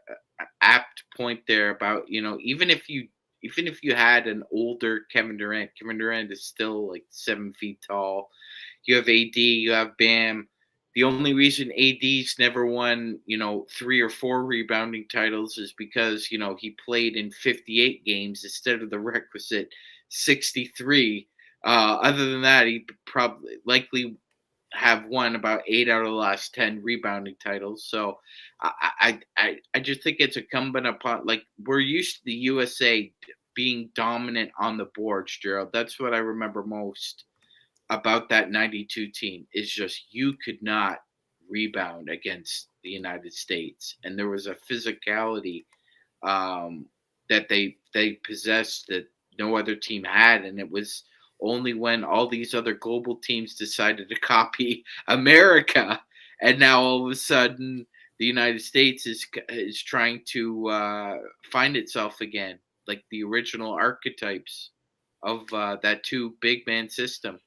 apt point there about, you know, even if you had an older Kevin Durant is still like 7 feet tall. You have AD, you have Bam. The only reason AD's never won, you know, 3 or 4 rebounding titles is because, you know, he played in 58 games instead of the requisite 63. Other than that, he probably likely have won about 8 out of the last 10 rebounding titles. So I just think it's incumbent upon, like, we're used to the USA being dominant on the boards, Gerald. That's what I remember most about that 92 team is just you could not rebound against the United States. And there was a physicality that they possessed that no other team had. And it was only when all these other global teams decided to copy America. And now all of a sudden the United States is trying to find itself again, like the original archetypes of that 2 big man system.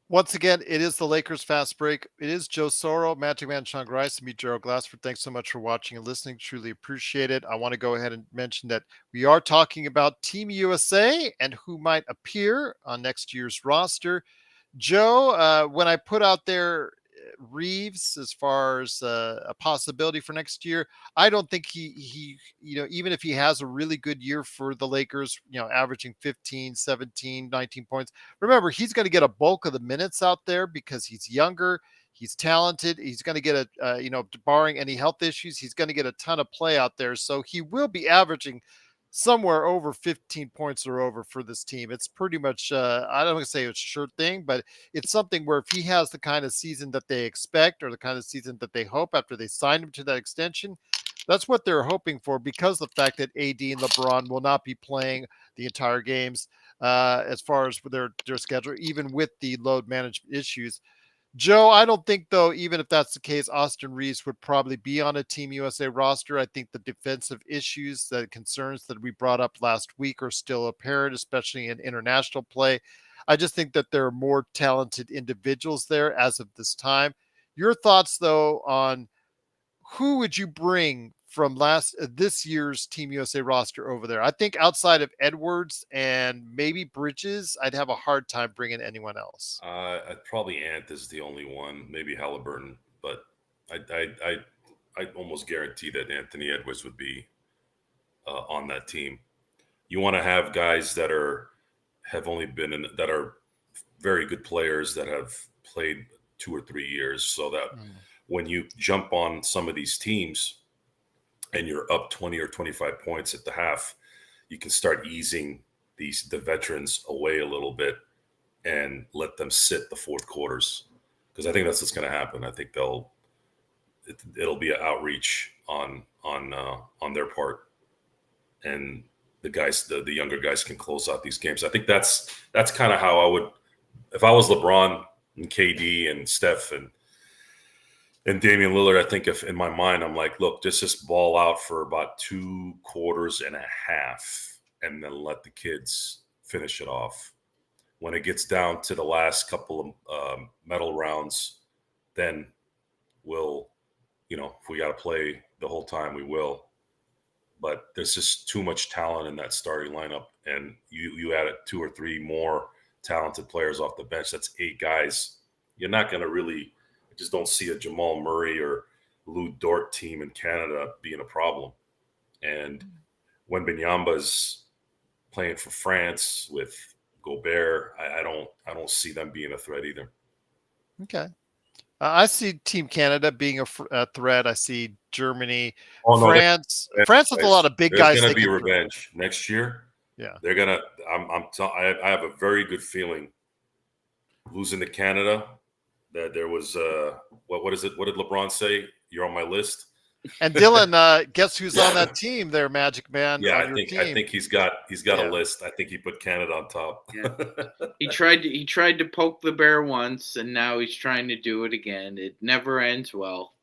Once again, it is the Lakers Fast Break. It is Joe Soro, Magic Man Sean Grice, and me, Gerald Glassford. Thanks so much for watching and listening. Truly appreciate it. I want to go ahead and mention that we are talking about Team USA and who might appear on next year's roster. Joe, when I put out there Reeves as far as a possibility for next year, I don't think he even if he has a really good year for the Lakers, averaging 15, 17, 19 points. Remember, he's going to get a bulk of the minutes out there because he's younger, he's talented, he's going to get barring any health issues, he's going to get a ton of play out there. So he will be averaging somewhere over 15 points or over for this team. It's pretty much, I don't want to say it's a sure thing, but it's something where if he has the kind of season that they expect or the kind of season that they hope after they signed him to that extension, that's what they're hoping for, because of the fact that AD and LeBron will not be playing the entire games as far as their schedule, even with the load management issues. Joe, I don't think, though, even if that's the case, Austin Reeves would probably be on a Team USA roster. I think the defensive issues, the concerns that we brought up last week are still apparent, especially in international play. I just think that there are more talented individuals there as of this time. Your thoughts, though, on who would you bring from this year's Team USA roster over there? I think outside of Edwards and maybe Bridges, I'd have a hard time bringing anyone else. I'd probably Ant is the only one, maybe Halliburton, but I almost guarantee that Anthony Edwards would be on that team. You want to have guys that have only been that are very good players that have played 2 or 3 years, so that when you jump on some of these teams and you're up 20 or 25 points at the half, you can start easing the veterans away a little bit and let them sit the fourth quarters. Because I think that's what's going to happen. I think it'll be an outreach on their part, and the younger guys can close out these games. I think that's kind of how I would, if I was LeBron and KD and Steph and Damian Lillard. I think if in my mind, I'm like, look, just ball out for about 2 quarters and a half, and then let the kids finish it off. When it gets down to the last couple of medal rounds, then we'll, if we got to play the whole time, we will. but there's just too much talent in that starting lineup. And you add 2 or 3 more talented players off the bench. That's 8 guys. You're not going to really, I just don't see a Jamal Murray or Lou Dort team in Canada being a problem. And when Binyamba's playing for France with Gobert, I don't see them being a threat either. Okay. I see Team Canada being a threat. I see Germany, France. No, France has a lot of big guys. There's going to be revenge next year. Yeah, they're gonna. I have a very good feeling losing to Canada. That there was what is it? What did LeBron say? You're on my list. And Dylan, guess who's on that team? There, Magic Man. Yeah, I think he's got a list. I think he put Canada on top. Yeah. He tried to poke the bear once, and now he's trying to do it again. It never ends well.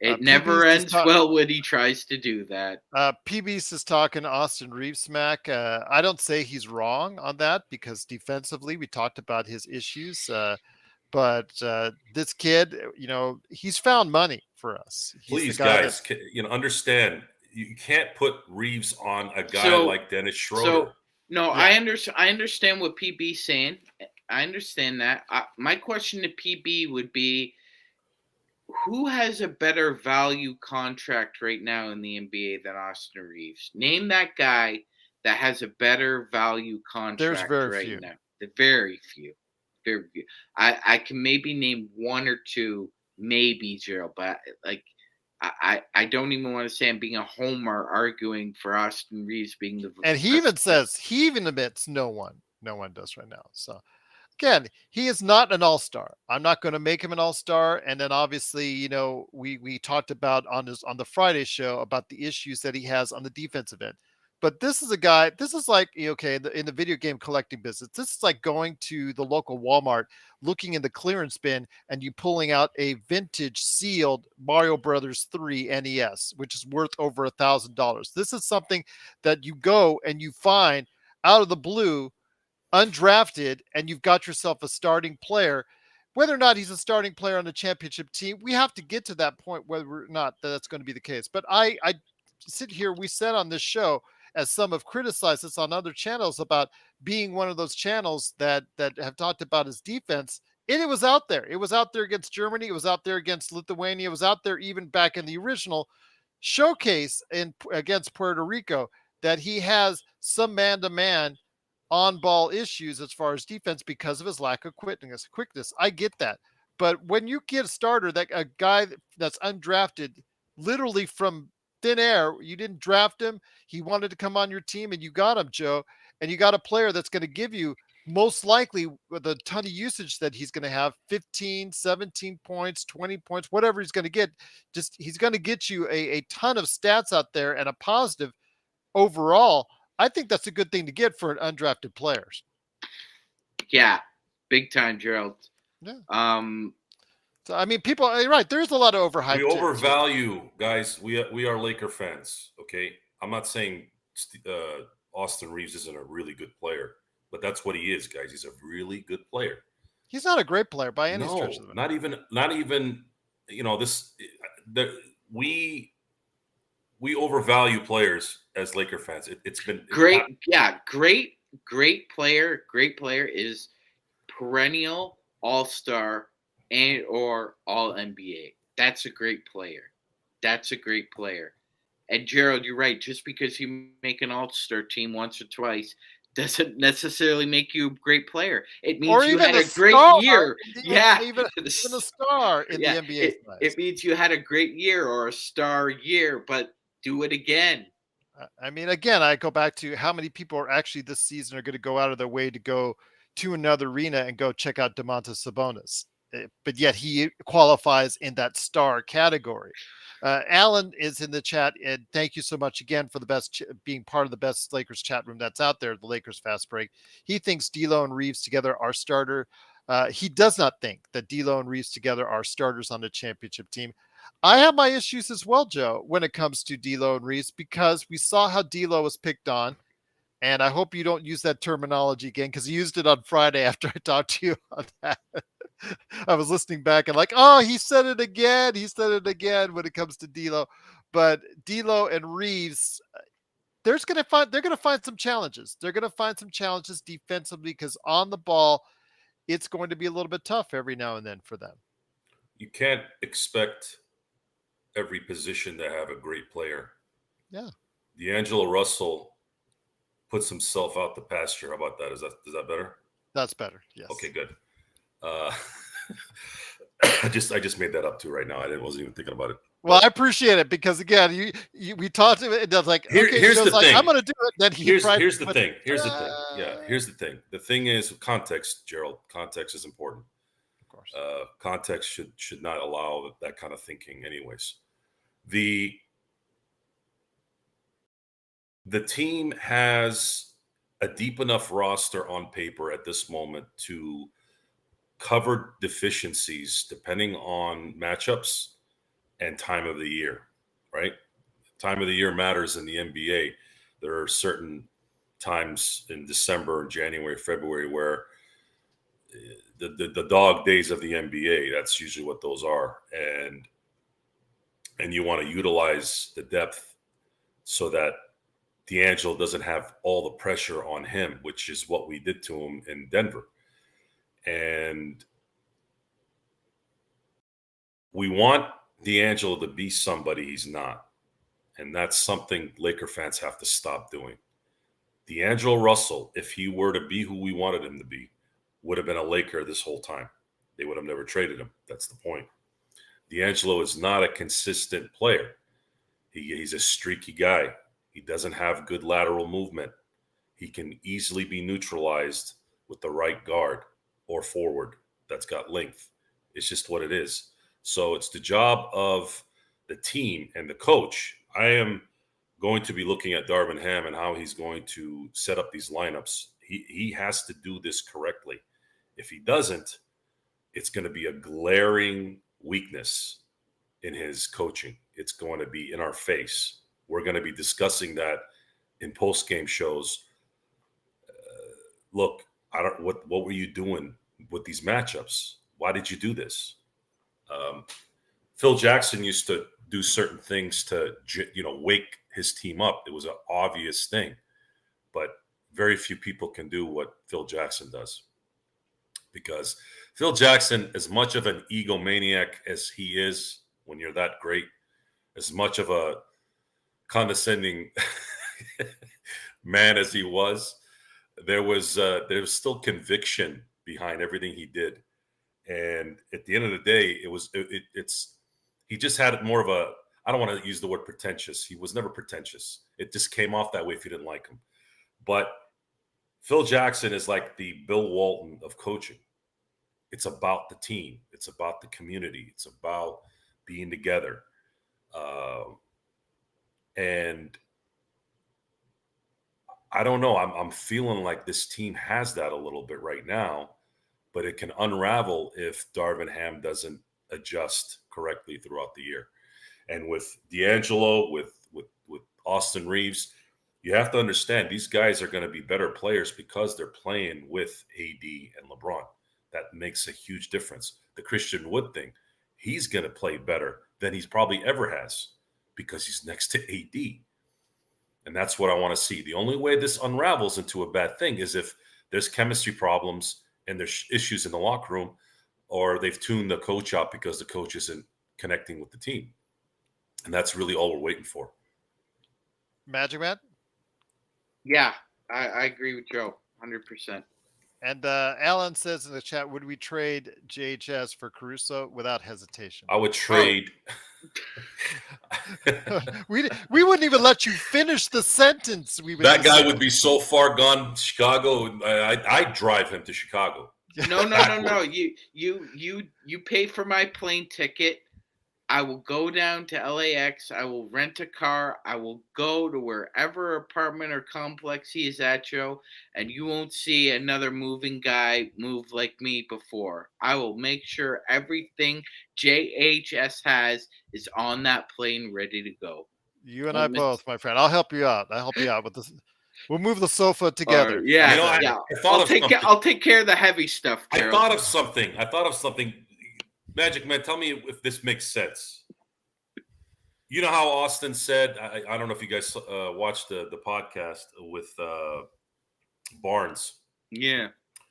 It never ends well when he tries to do that. PB's is talking Austin Reeves smack. I don't say he's wrong on that because defensively we talked about his issues. But this kid, he's found money for us. Please, guys, understand you can't put Reeves on a guy like Dennis Schroeder. I understand what PB's saying. I understand that. My question to PB would be, who has a better value contract right now in the NBA than Austin Reeves? Name that guy that has a better value contract now. Very few. Very few. I can maybe name 1 or 2, maybe 0, but I don't even want to say I'm being a homer arguing for Austin Reeves being the. And he even admits no one does right now. So. Again, he is not an all-star. I'm not going to make him an all-star. And then obviously, we talked about on the Friday show about the issues that he has on the defensive end. But this is a guy, this is like, okay, in the video game collecting business, this is like going to the local Walmart, looking in the clearance bin, and you pulling out a vintage sealed Mario Brothers 3 NES, which is worth over $1,000. This is something that you go and you find out of the blue, undrafted, and you've got yourself a starting player. Whether or not he's a starting player on the championship team, we have to get to that point whether or not that's going to be the case. But I sit here, we said on this show, as some have criticized us on other channels about being one of those channels that have talked about his defense, and it was out there. It was out there against Germany. It was out there against Lithuania. It was out there even back in the original showcase against Puerto Rico that he has some man-to-man on-ball issues as far as defense because of his lack of quickness. I get that. But when you get a starter, a guy that's undrafted, literally from thin air, you didn't draft him, he wanted to come on your team, and you got him, Joe, and you got a player that's going to give you, most likely with a ton of usage that he's going to have, 15, 17 points, 20 points, whatever he's going to get. He's going to get you a ton of stats out there and a positive overall. I think that's a good thing to get for an undrafted players. Yeah, big time, Gerald. Yeah. So I mean, people, you're right. There's a lot of overhyped. We overvalue, guys. We are Laker fans. Okay, I'm not saying Austin Reeves isn't a really good player, but that's what he is, guys. He's a really good player. He's not a great player by any stretch of the not even. We overvalue players as Laker fans. It's been great. Great player is perennial all-star and or all NBA. That's a great player. And Gerald, you're right. Just because you make an all-star team once or twice doesn't necessarily make you a great player. It means you had a great year. Even a star in the NBA. It means you had a great year or a star year, but do it again. I mean, again, I go back to how many people are actually this season are going to go out of their way to go to another arena and go check out Domantas Sabonis. But yet he qualifies in that star category. Alan is in the chat, and thank you so much again for being part of the best Lakers chat room that's out there, the Lakers Fast Break. He thinks D'Lo and Reeves together are starter. He does not think that D'Lo and Reeves together are starters on the championship team. I have my issues as well, Joe, when it comes to D'Lo and Reeves, because we saw how D'Lo was picked on, and I hope you don't use that terminology again, because you used it on Friday after I talked to you on that. I was listening back and he said it again. He said it again when it comes to D'Lo. but D'Lo and Reeves, they're going to find some challenges. They're going to find some challenges defensively because on the ball, it's going to be a little bit tough every now and then for them. You can't expect every position to have a great player. Yeah. D'Angelo Russell puts himself out the pasture. How about that? Is that better? That's better. Yes. Okay, good. I just made that up too right now. I wasn't even thinking about it. Well, I appreciate it because again, we talked to it. It does like here's the thing. I'm going to do it. Then here's the thing. Yeah, here's the thing. The thing is context, Gerald. Context is important. Of course. Context should not allow that kind of thinking. Anyways, the team has a deep enough roster on paper at this moment to cover deficiencies depending on matchups and time of the year, right? Time of the year matters in the NBA. There are certain times in December, January, February where the dog days of the NBA, that's usually what those are. And you want to utilize the depth so that D'Angelo doesn't have all the pressure on him, which is what we did to him in Denver. And we want D'Angelo to be somebody he's not. And that's something Laker fans have to stop doing. D'Angelo Russell, if he were to be who we wanted him to be, would have been a Laker this whole time. They would have never traded him. That's the point. D'Angelo is not a consistent player. He's a streaky guy. He doesn't have good lateral movement. He can easily be neutralized with the right guard or forward that's got length. It's just what it is. So it's the job of the team and the coach. I am going to be looking at Darvin Ham and how he's going to set up these lineups. He has to do this correctly. If he doesn't, it's going to be a glaring weakness in his coaching. It's going to be in our face. We're going to be discussing that in post-game shows. Look, what were you doing with these matchups? Why did you do this? Phil Jackson used to do certain things to, wake his team up. It was an obvious thing, but very few people can do what Phil Jackson does, because Phil Jackson, as much of an egomaniac as he is, when you're that great, as much of a condescending man as he was, there was still conviction behind everything he did. And at the end of the day, he just had more of a, I don't want to use the word pretentious. He was never pretentious. It just came off that way if you didn't like him. But Phil Jackson is like the Bill Walton of coaching. It's about the team. It's about the community. It's about being together. And I don't know. I'm feeling like this team has that a little bit right now, but it can unravel if Darvin Ham doesn't adjust correctly throughout the year. And with D'Angelo, with Austin Reeves, you have to understand these guys are going to be better players because they're playing with AD and LeBron. That makes a huge difference. The Christian Wood thing, he's going to play better than he's probably ever has because he's next to AD. And that's what I want to see. The only way this unravels into a bad thing is if there's chemistry problems and there's issues in the locker room, or they've tuned the coach out because the coach isn't connecting with the team. And that's really all we're waiting for. Magic Man? Yeah, I agree with Joe, 100%. And Alan says in the chat, would we trade JHS for Caruso? Without hesitation. I would trade. We wouldn't even let you finish the sentence. That guy would be so far gone to Chicago. I'd drive him to Chicago. No. You pay for my plane ticket. I will go down to LAX. I will rent a car. I will go to wherever apartment or complex he is at, Joe, and you won't see another moving guy move like me before. I will make sure everything JHS has is on that plane ready to go. You and I both, my friend. I'll help you out. with this. We'll move the sofa together. I'll take care of the heavy stuff, Gerald. I thought of something. Magic Man, tell me if this makes sense. You know how Austin said, I don't know if you guys watched the podcast with Barnes. Yeah.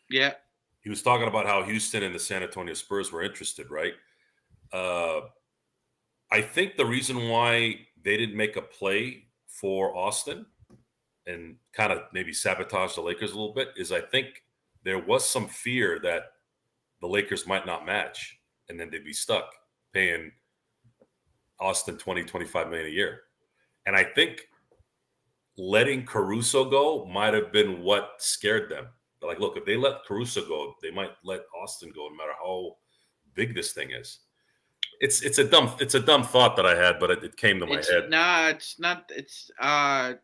Yeah. He was talking about how Houston and the San Antonio Spurs were interested, right? I think the reason why they didn't make a play for Austin and kind of maybe sabotage the Lakers a little bit is I think there was some fear that the Lakers might not match and then they'd be stuck paying Austin 20, 25 million a year. And I think letting Caruso go might have been what scared them. They're like, look, if they let Caruso go, they might let Austin go no matter how big this thing is. It's a dumb thought that I had, but it came to my head. Nah, it's not. It's I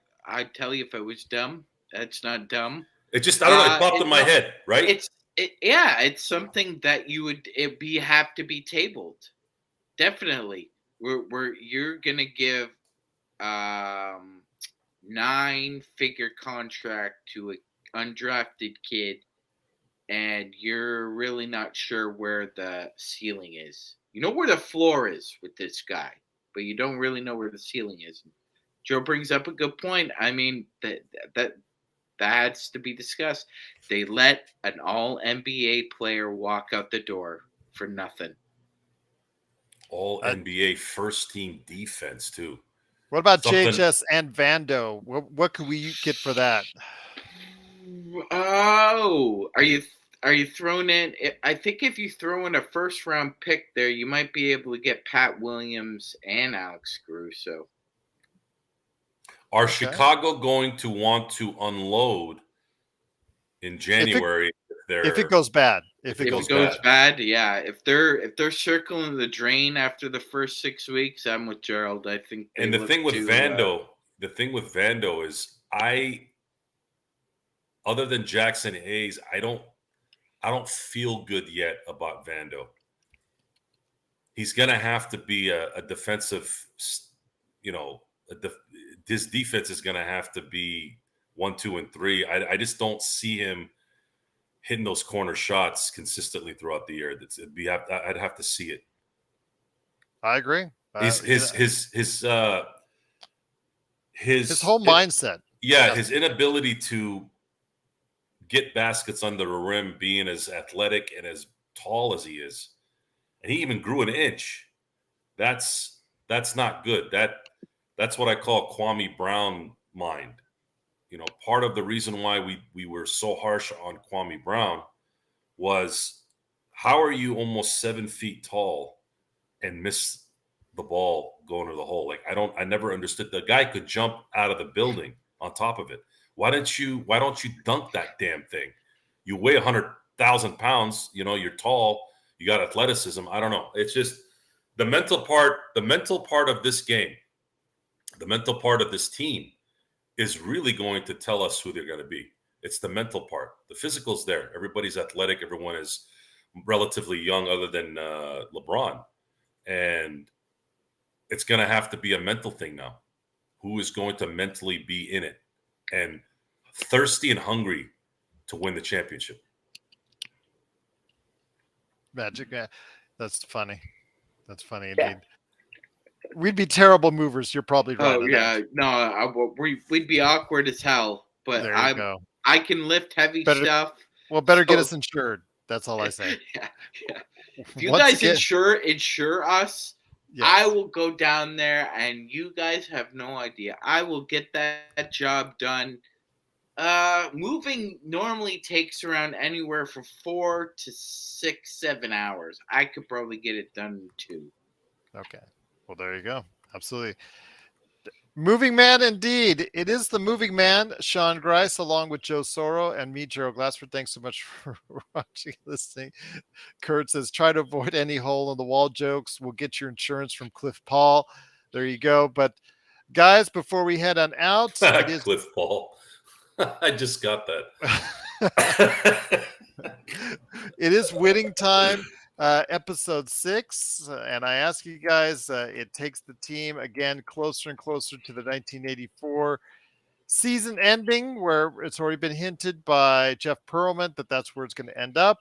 tell you, if it was dumb, that's not dumb. It just I don't know. It popped in my head, right? It's something that have to be tabled. Definitely, you're gonna give 9-figure contract to an undrafted kid, and you're really not sure where the ceiling is. You know where the floor is with this guy, but you don't really know where the ceiling is. Joe brings up a good point. I mean, that has to be discussed. They let an all NBA player walk out the door for nothing. All NBA first team defense too. What about JHS and Vando? What could we get for that? Oh, are you throwing in? I think if you throw in a first round pick there, you might be able to get Pat Williams and Alex Caruso. Are Chicago going to want to unload in January if it goes bad? If it goes bad, yeah. If they're circling the drain after the first 6 weeks, I'm with Gerald. I think. And the thing with Vando is other than Jackson Hayes, I don't feel good yet about Vando. He's going to have to be a defensive, his defense is going to have to be 1, 2, and 3. I just don't see him hitting those corner shots consistently throughout the year. I'd have to see it. I agree. His whole mindset. Yeah, his inability to get baskets under the rim, being as athletic and as tall as he is, and he even grew an inch. That's not good. That's what I call Kwame Brown mind. Part of the reason why we were so harsh on Kwame Brown was, how are you almost 7 feet tall and miss the ball going to the hole? Like, I never understood. The guy could jump out of the building on top of it. Why don't you dunk that damn thing? You weigh 100,000 pounds, you're tall, you got athleticism. I don't know. It's just the mental part of this game, the mental part of this team is really going to tell us who they're going to be. It's the mental part. The physical's there. Everybody's athletic. Everyone is relatively young other than LeBron. And it's going to have to be a mental thing now. Who is going to mentally be in it and thirsty and hungry to win the championship? Magic. That's funny. That's funny indeed. We'd be terrible movers. You're probably right. Oh yeah, no, we'd be awkward as hell. But I can lift heavy stuff. Well, better get us insured. That's all I say. Yeah. If you guys insure us, yes. I will go down there, and you guys have no idea. I will get that job done. Moving normally takes around anywhere from 4 to 6, 7 hours. I could probably get it done in 2. Okay. Well, there you go. Absolutely. Moving man, indeed. It is the moving man, Sean Grice, along with Joe Soro and me, Gerald Glassford. Thanks so much for watching, listening. Kurt says, try to avoid any hole in the wall jokes. We'll get your insurance from Cliff Paul. There you go. But guys, before we head on out, it is Cliff Paul. I just got that. It is winning time. Episode 6, and I ask you guys, it takes the team again closer and closer to the 1984 season ending, where it's already been hinted by Jeff Pearlman that that's where it's going to end up.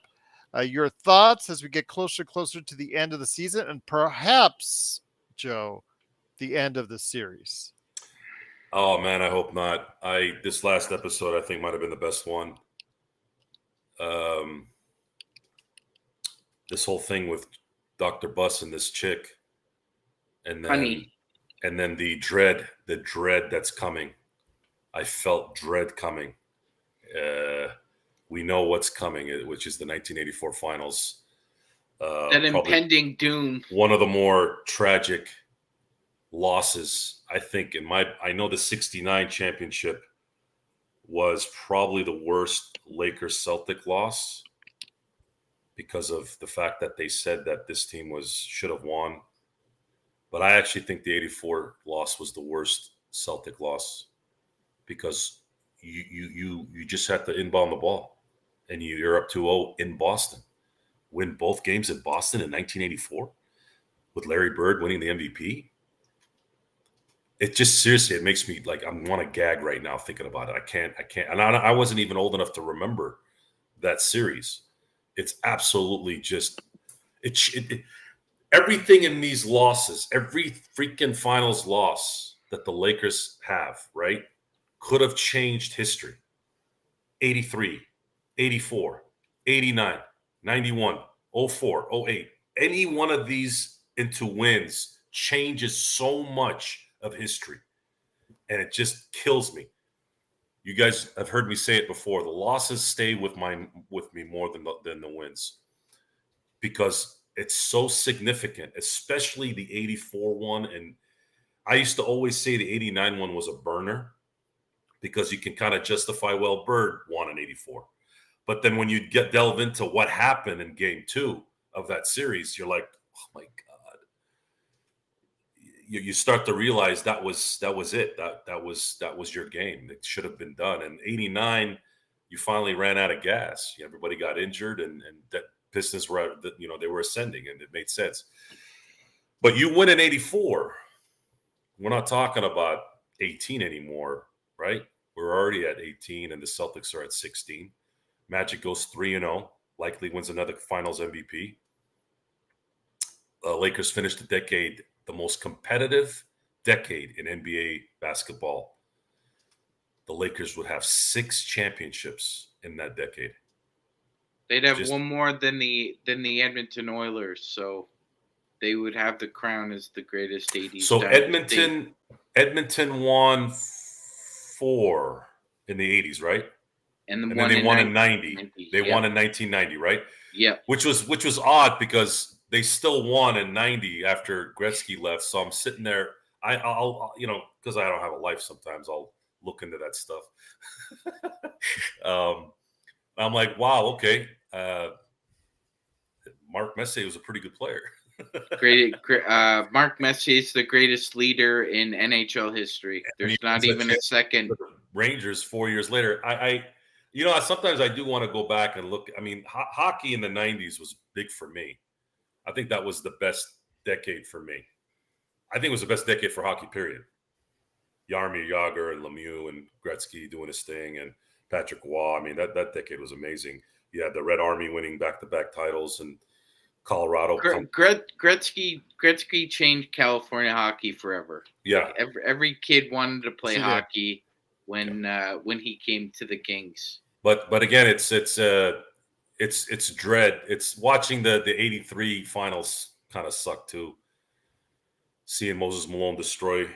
Your thoughts as we get closer to the end of the season, and perhaps, Joe, the end of the series? Oh man, I hope not. This last episode I think might have been the best one. This whole thing with Dr. Buss and this chick, and then Honey. the dread that's coming. I felt dread coming. We know what's coming, which is the 1984 finals. That impending doom. One of the more tragic losses, I think. I know the '69 championship was probably the worst Lakers Celtic loss because of the fact that they said that this team should have won. But I actually think the '84 loss was the worst Celtic loss because you just had to inbound the ball, and you're up 2-0 in Boston. Win both games in Boston in 1984 with Larry Bird winning the MVP. It just seriously, it makes me like I want to gag right now thinking about it. I can't. And I wasn't even old enough to remember that series. It's absolutely just everything in these losses, every freaking finals loss that the Lakers have, right, could have changed history. 83, 84, 89, 91, 04, 08. Any one of these into wins changes so much of history. And it just kills me. You guys have heard me say it before. The losses stay with me more than the wins because it's so significant, especially the 84 one. And I used to always say the 89 one was a burner because you can kind of justify, well, Bird won in 84. But then when you delve into what happened in game 2 of that series, you're like, oh my God. You start to realize that was it. That was your game. It should have been done. And 89, you finally ran out of gas. Everybody got injured, and that Pistons were, they were ascending, and it made sense. But you win in 84. We're not talking about 18 anymore, right? We're already at 18, and the Celtics are at 16. Magic goes 3-0, likely wins another Finals MVP. Lakers finished the decade the most competitive decade in NBA basketball. The Lakers would have 6 championships in that decade. They'd have one more than the Edmonton Oilers, so they would have the crown as the greatest 80s. So Edmonton won 4 in the 80s, right? And then they won in 90. They won in 1990, right? Yeah. Which was odd because they still won in 90 after Gretzky left. So I'm sitting there. I'll because I don't have a life sometimes, I'll look into that stuff. I'm like, wow, okay. Mark Messier was a pretty good player. Mark Messier is the greatest leader in NHL history. There's not even a second. Rangers 4 years later. Sometimes I do want to go back and look. I mean, hockey in the 90s was big for me. I think that was the best decade for me. I think it was the best decade for hockey, period. Jaromir Jagr and Lemieux and Gretzky doing his thing and Patrick Waugh. I mean, that decade was amazing. You had the Red Army winning back-to-back titles and Colorado. Gretzky changed California hockey forever. Yeah. Every kid wanted to play hockey when he came to the Kings. But again, it's dread. It's watching the 83 finals kind of suck too. Seeing Moses Malone destroy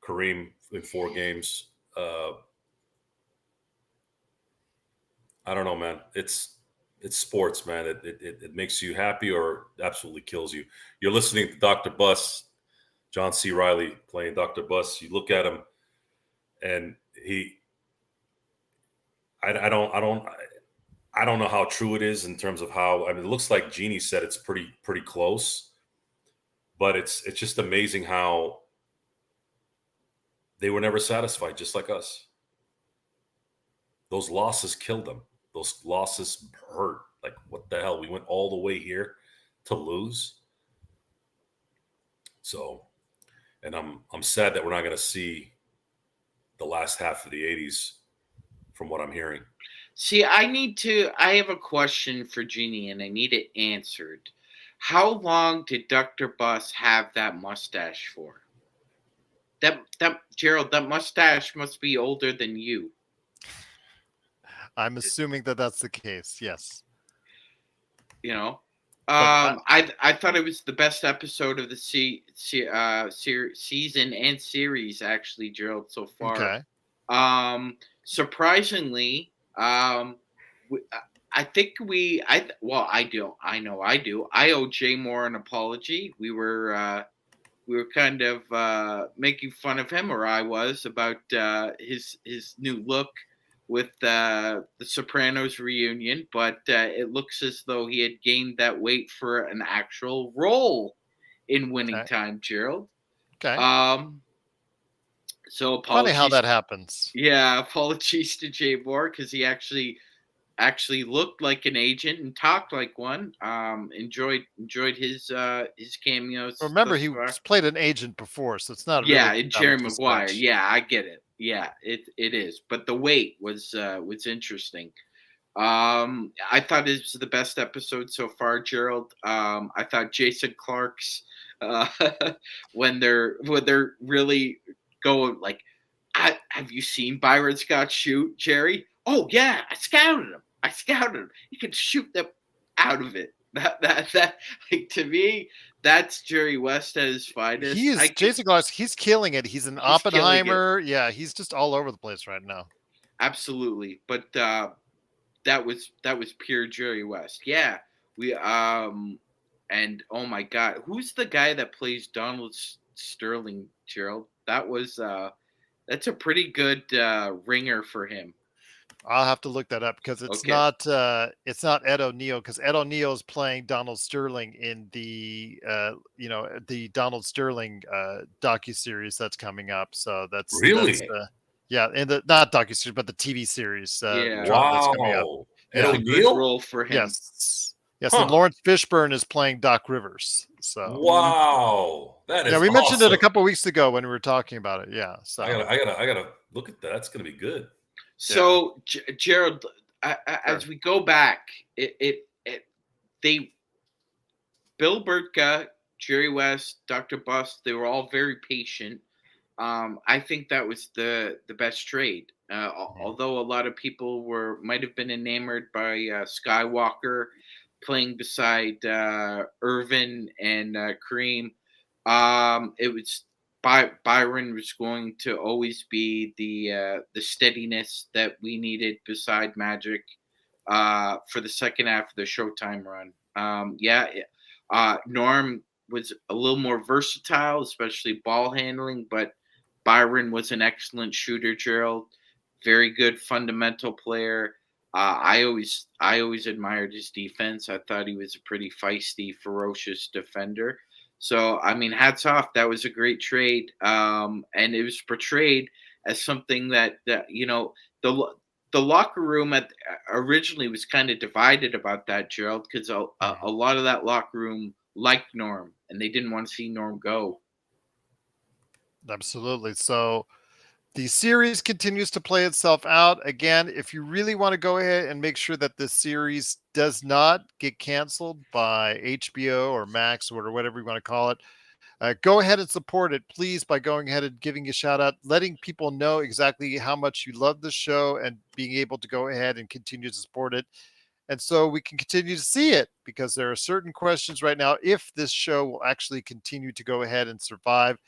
Kareem in 4 games. I don't know, man. It's sports, man. It makes you happy or absolutely kills you. You're listening to Dr. Buss, John C. Reilly playing Dr. Buss. You look at him, and I don't know how true it is in terms of how. I mean, it looks like Jeannie said it's pretty close, but it's just amazing how they were never satisfied, just like us. Those losses killed them. Those losses hurt. Like, what the hell? We went all the way here to lose. So, and I'm sad that we're not going to see the last half of the 80s from what I'm hearing. See, I have a question for Jeannie, and I need it answered. How long did Dr. Buss have that mustache for? that Gerald, that mustache must be older than you. I'm assuming that that's the case. Yes. You know, But I thought it was the best episode of the season and series actually, Gerald, so far. okay. Surprisingly, I think I know I do. I owe Jay Moore an apology. We were kind of making fun of him, or I was, about his new look with the Sopranos reunion, but it looks as though he had gained that weight for an actual role in Winning Okay. Time, Gerald. Okay. So Funny how apologies. that happens. Yeah, apologies to Jay Moore, because he actually looked like an agent and talked like one. Enjoyed his cameos. Remember, thus he far. played an agent before, so it's not Yeah, really and that much Jerry of a Maguire. stretch. Yeah, I get it. Yeah, it is. But the weight was interesting. I thought it was the best episode so far, Gerald. I thought Jason Clark's uh, when they're really going like, have you seen Byron Scott shoot, Jerry? Oh yeah, I scouted him. He can shoot them out of it. That like, to me, that's Jerry West at his finest. He is Jason Glass. He's killing it. He's an He's killing it. Oppenheimer. Yeah, he's just all over the place right now. Absolutely, but that was pure Jerry West. Yeah, we and oh my God, who's the guy that plays Donald Sterling, Gerald? That's a pretty good ringer for him. I'll have to look that up because it's not Ed O'Neill, because Ed O'Neill is playing Donald Sterling in the the Donald Sterling docuseries that's coming up. So that's Really? yeah, in the not docuseries but the TV series Yeah. drama that's coming up. Wow. Yeah. Ed It's a good O'Neill? role for him. Yes. Yes, Huh. and Lawrence Fishburne is playing Doc Rivers. So Wow. That is yeah, we mentioned it a awesome. couple weeks ago when we were talking about it. Yeah. So I gotta look at that. That's gonna be good. So Gerald, as we go back, they Bill Burtka, Jerry West, Dr. Bust, they were all very patient. I think that was the best trade. Although a lot of people might have been enamored by Skywalker playing beside Irvin and Kareem, it was Byron was going to always be the steadiness that we needed beside Magic for the second half of the Showtime run. Norm was a little more versatile, especially ball handling, but Byron was an excellent shooter, Gerald. Very good fundamental player. I always admired his defense. I thought he was a pretty feisty, ferocious defender. So, I mean, hats off. That was a great trade. And it was portrayed as something that the locker room originally was kind of divided about that, Gerald, because a lot of that locker room liked Norm, and they didn't want to see Norm go. absolutely. So the series continues to play itself out. Again, if you really want to go ahead and make sure that this series does not get canceled by HBO or Max or whatever you want to call it, go ahead and support it, please, by going ahead and giving a shout out, letting people know exactly how much you love the show and being able to go ahead and continue to support it. And so we can continue to see it, because there are certain questions right now if this show will actually continue to go ahead and survive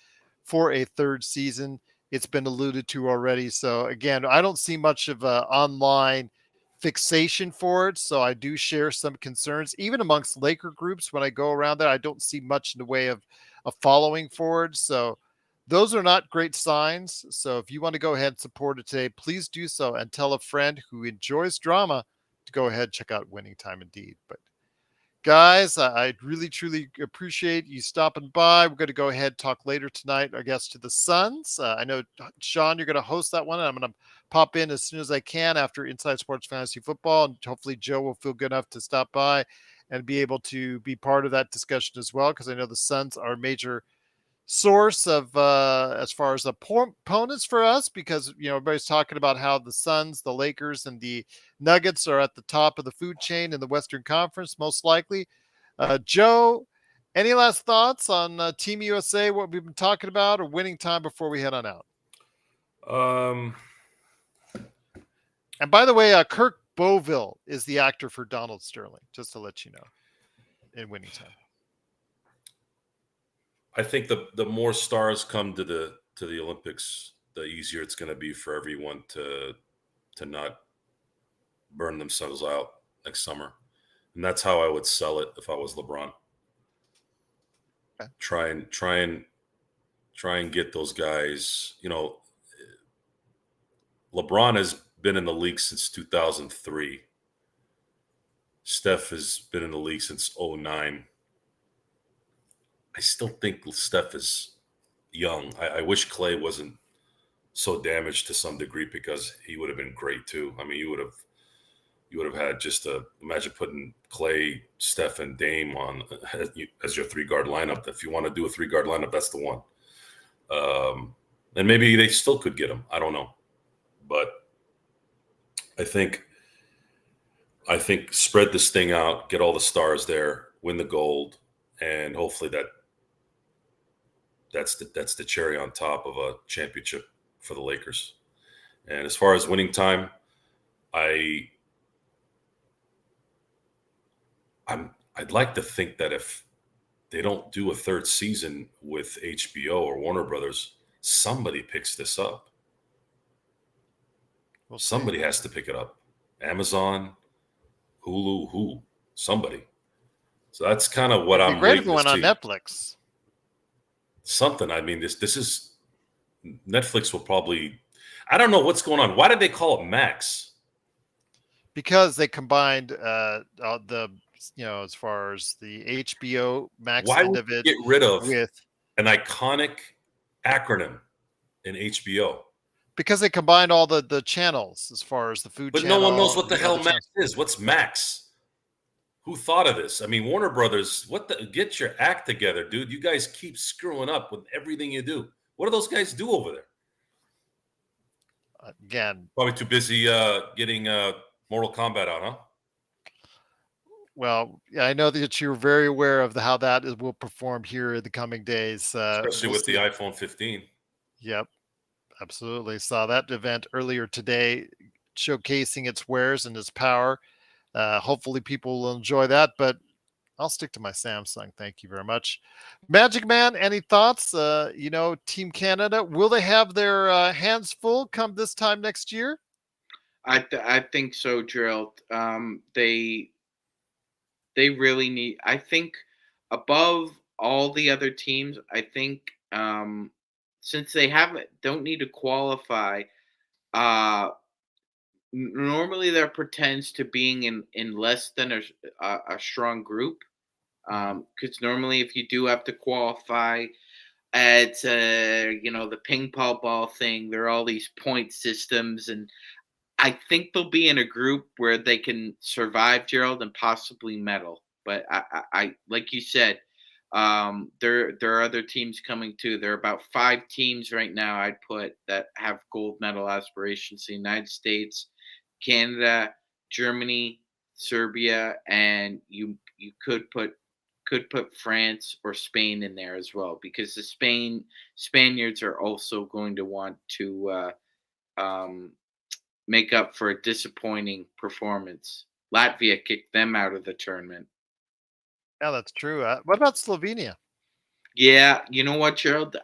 for a third season. It's been alluded to already. So again, I don't see much of an online fixation for it. So I do share some concerns, even amongst Laker groups. When I go around there, I don't see much in the way of a following forward. So those are not great signs. So if you want to go ahead and support it today, please do so, and tell a friend who enjoys drama to go ahead and check out Winning Time Indeed. But guys, I really, truly appreciate you stopping by. We're going to go ahead and talk later tonight, I guess, to the Suns. I know, Sean, you're going to host that one, and I'm going to pop in as soon as I can after Inside Sports Fantasy Football, and hopefully Joe will feel good enough to stop by and be able to be part of that discussion as well, because I know the Suns are a major source of as far as opponents for us, because everybody's talking about how the Suns, the Lakers, and the Nuggets are at the top of the food chain in the Western Conference, most likely. Joe Any last thoughts on Team USA, what we've been talking about, or winning time before we head on out? Um, And by the way, Kirk Boville is the actor for Donald Sterling, just to let you know, in winning time. I think the more stars come to the Olympics, the easier it's going to be for everyone to not burn themselves out next summer. And that's how I would sell it if I was LeBron. Okay. Try and get those guys. LeBron has been in the league since 2003. Steph has been in the league since 2009. I still think Steph is young. I wish Clay wasn't so damaged to some degree, because he would have been great too. I mean, you would have had just imagine putting Clay, Steph, and Dame on as your 3-guard lineup. If you want to do a 3-guard lineup, that's the one. And maybe they still could get him. I don't know, but I think spread this thing out, get all the stars there, win the gold, and hopefully that's the cherry on top of a championship for the Lakers. And as far as winning time, I'd like to think that if they don't do a third season with HBO or Warner Brothers, somebody picks this up. Somebody has to pick it up. Amazon, Hulu, somebody. So that's kind of what I'm waiting waiting to on see. Netflix. Something. I mean, this is Netflix will probably. I don't know what's going on. Why did they call it Max? Because they combined the as far as the HBO Max Why end would of it, get rid of with an iconic acronym in HBO? Because they combined all the channels as far as the food But channel. no one knows what the hell other Max channels. is. What's Max? Who thought of this? I mean, Warner Brothers, get your act together, dude. You guys keep screwing up with everything you do. What do those guys do over there? Again, probably too busy getting Mortal Kombat out, huh? Well, yeah, I know that you're very aware of how that will perform here in the coming days. Especially We'll with the see. iPhone 15. Yep, absolutely. Saw that event earlier today, showcasing its wares and its power. Hopefully, people will enjoy that. But I'll stick to my Samsung. Thank you very much. Magic Man, any thoughts? Team Canada, will they have their hands full come this time next year? I think so, Gerald. They really need. I think above all the other teams, I think since they don't need to qualify, uh, normally there pretends to being in less than a strong group. Because normally if you do have to qualify, it's the ping pong ball thing. There are all these point systems, and I think they'll be in a group where they can survive, Gerald, and possibly medal. But I like you said, there are other teams coming too. There are about 5 teams right now I'd put that have gold medal aspirations: the United States, Canada, Germany, Serbia, and you could put France or Spain in there as well, because the Spaniards are also going to want to make up for a disappointing performance. Latvia kicked them out of the tournament. Yeah, that's true. What about Slovenia? Yeah, you know what, Gerald?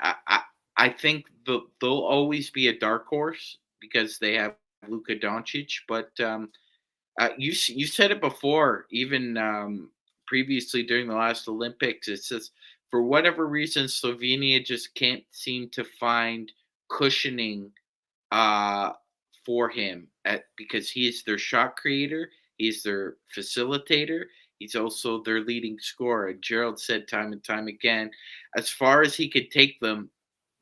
I think they'll always be a dark horse because they have Luka Doncic, but you said it before, even previously during the last Olympics. It's just for whatever reason Slovenia just can't seem to find cushioning uh, for him because he is their shot creator, he's their facilitator, he's also their leading scorer. Gerald said time and time again, as far as he could take them,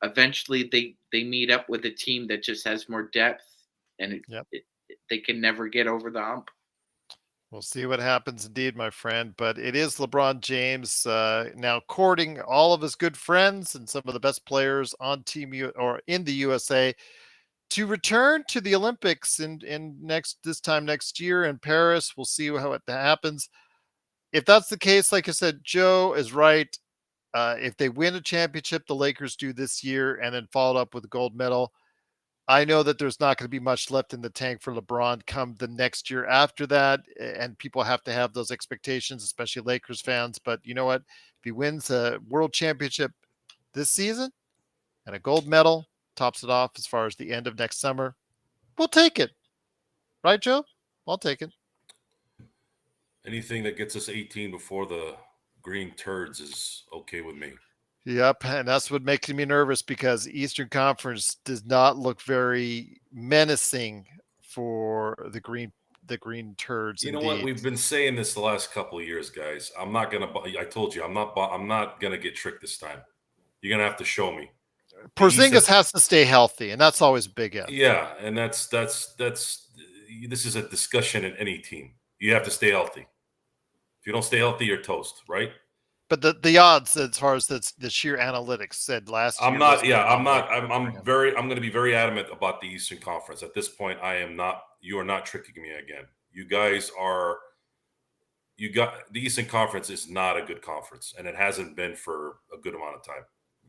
eventually they meet up with a team that just has more depth, and Yep. they can never get over the hump. We'll see what happens indeed, my friend. But it is LeBron James now courting all of his good friends and some of the best players on or in the USA to return to the Olympics in this time next year in Paris. We'll see how it happens. if that's the case, like I said, Joe is right. If they win a championship, the Lakers do this year, and then followed up with a gold medal, I know that there's not going to be much left in the tank for LeBron come the next year after that, and people have to have those expectations, especially Lakers fans. But you know what? If he wins a world championship this season and a gold medal tops it off as far as the end of next summer, we'll take it. Right, Joe? I'll take it. Anything that gets us 18 before the green turds is okay with me. Yep, and that's what makes me nervous because Eastern Conference does not look very menacing for the green turds You know what? indeed. We've been saying this the last couple of years, guys. I'm not gonna. I told you, I'm not gonna get tricked this time. You're gonna have to show me. The East Porzingis has, has to stay healthy, and that's always a big if. yeah, and that's. This is a discussion in any team. You have to stay healthy. If you don't stay healthy, you're toast, right? But the odds as far as the sheer analytics said last I'm year not. wasn't Yeah, very I'm good not. for I'm him. very. I'm going to be very adamant about the Eastern Conference. At this point, I am not. You are not tricking me again. You guys are. You got the Eastern Conference is not a good conference, and it hasn't been for a good amount of time,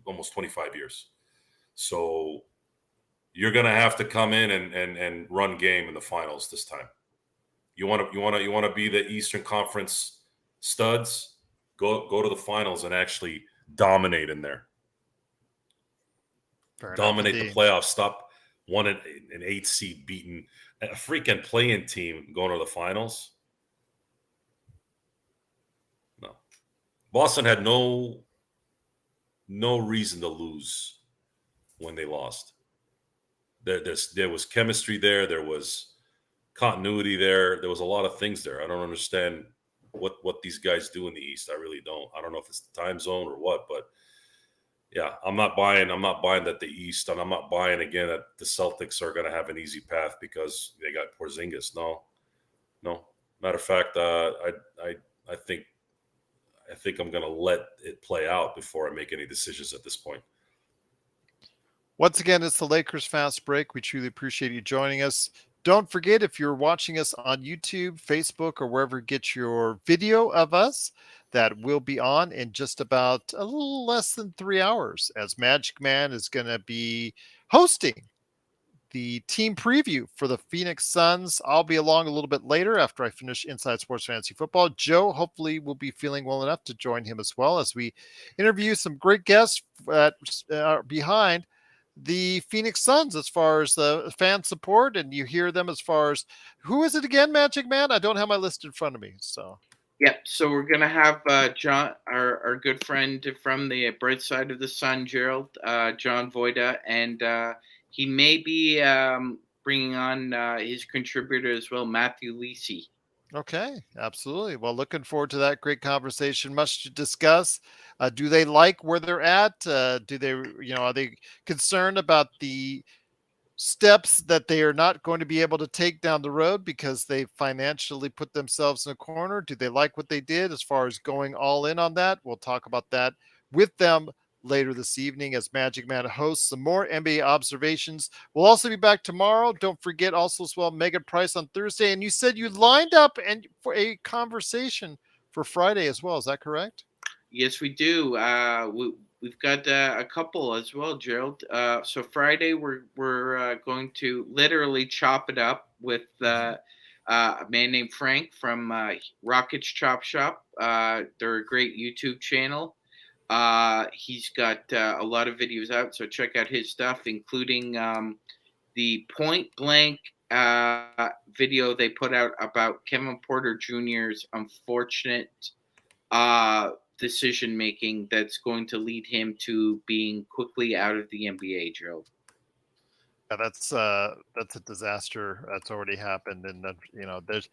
almost 25 years. So you're going to have to come in and run game in the finals this time. You want to be the Eastern Conference studs. Go to the finals and actually dominate in there. Fair enough Dominate the indeed. playoffs. Stop an 8 seed beating a freaking play-in team going to the finals. No, Boston had no reason to lose when they lost. There was chemistry there. There was continuity there. There was a lot of things there. I don't understand what these guys do in the East. I really don't. I don't know if it's the time zone or what, but yeah, I'm not buying that the East, and I'm not buying again that the Celtics are going to have an easy path because they got Porzingis. No. Matter of fact, I think I'm going to let it play out before I make any decisions at this point. Once again, it's the Lakers Fast Break. We truly appreciate you joining us. Don't forget, if you're watching us on YouTube, Facebook, or wherever you get your video of us, that will be on in just about a little less than 3 hours, as Magic Man is going to be hosting the team preview for the Phoenix Suns. I'll be along a little bit later after I finish Inside Sports Fantasy Football. Joe hopefully will be feeling well enough to join him as well as we interview some great guests that are behind the Phoenix Suns as far as the fan support, and you hear them as far as who is it again, Magic Man? I don't have my list in front of me. So Yep. So we're gonna have John, our good friend from the bright side of the sun, Gerald, John Voida, and he may be bringing on his contributor as well, Matthew Lisi. okay, absolutely. Well, looking forward to that great conversation. Much to discuss. Do they like where they're at? Do they, are they concerned about the steps that they are not going to be able to take down the road because they financially put themselves in a corner? Do they like what they did as far as going all in on that? We'll talk about that with them later this evening as Magic Man hosts some more NBA observations. We'll also be back tomorrow. Don't forget also as well Megan Price on Thursday. And you said you lined up and for a conversation for Friday as well. Is that correct? Yes, we do. We've got a couple as well, Gerald. So Friday we're going to literally chop it up with a man named Frank from Rockets Chop Shop. They're a great YouTube channel. He's got a lot of videos out, so check out his stuff, including the point blank video they put out about Kevin Porter Jr.'s unfortunate decision making that's going to lead him to being quickly out of the NBA, Joe. Yeah, that's a disaster that's already happened, and there's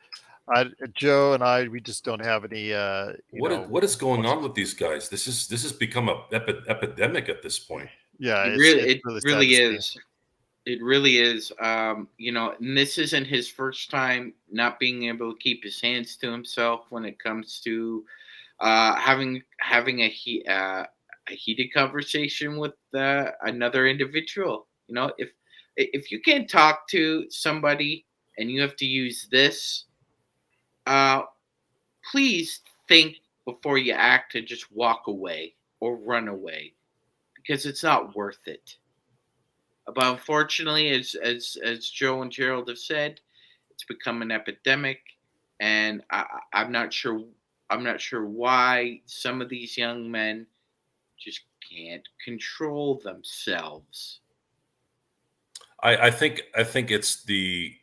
Joe and I, we just don't have any What is going on with these guys? This has become a epidemic at this point. yeah, It it's really, it really sad really to see. is. It really is. And this isn't his first time not being able to keep his hands to himself when it comes to having a heated conversation with another individual. If you can't talk to somebody and you have to use this, please think before you act and just walk away or run away, because it's not worth it. But unfortunately, as Joe and Gerald have said, it's become an epidemic, and I'm not sure. I'm not sure why some of these young men just can't control themselves. I think it's the.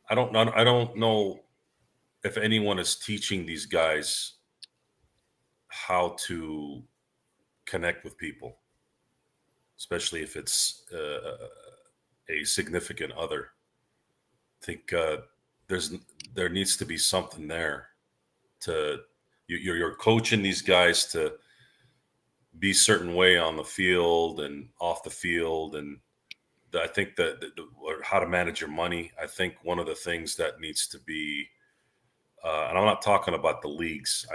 I don't know if anyone is teaching these guys how to connect with people, especially if it's a significant other. I think there needs to be something there to you're coaching these guys to be a certain way on the field and off the field, and I think that or how to manage your money. I think one of the things that needs to be, and I'm not talking about the leagues.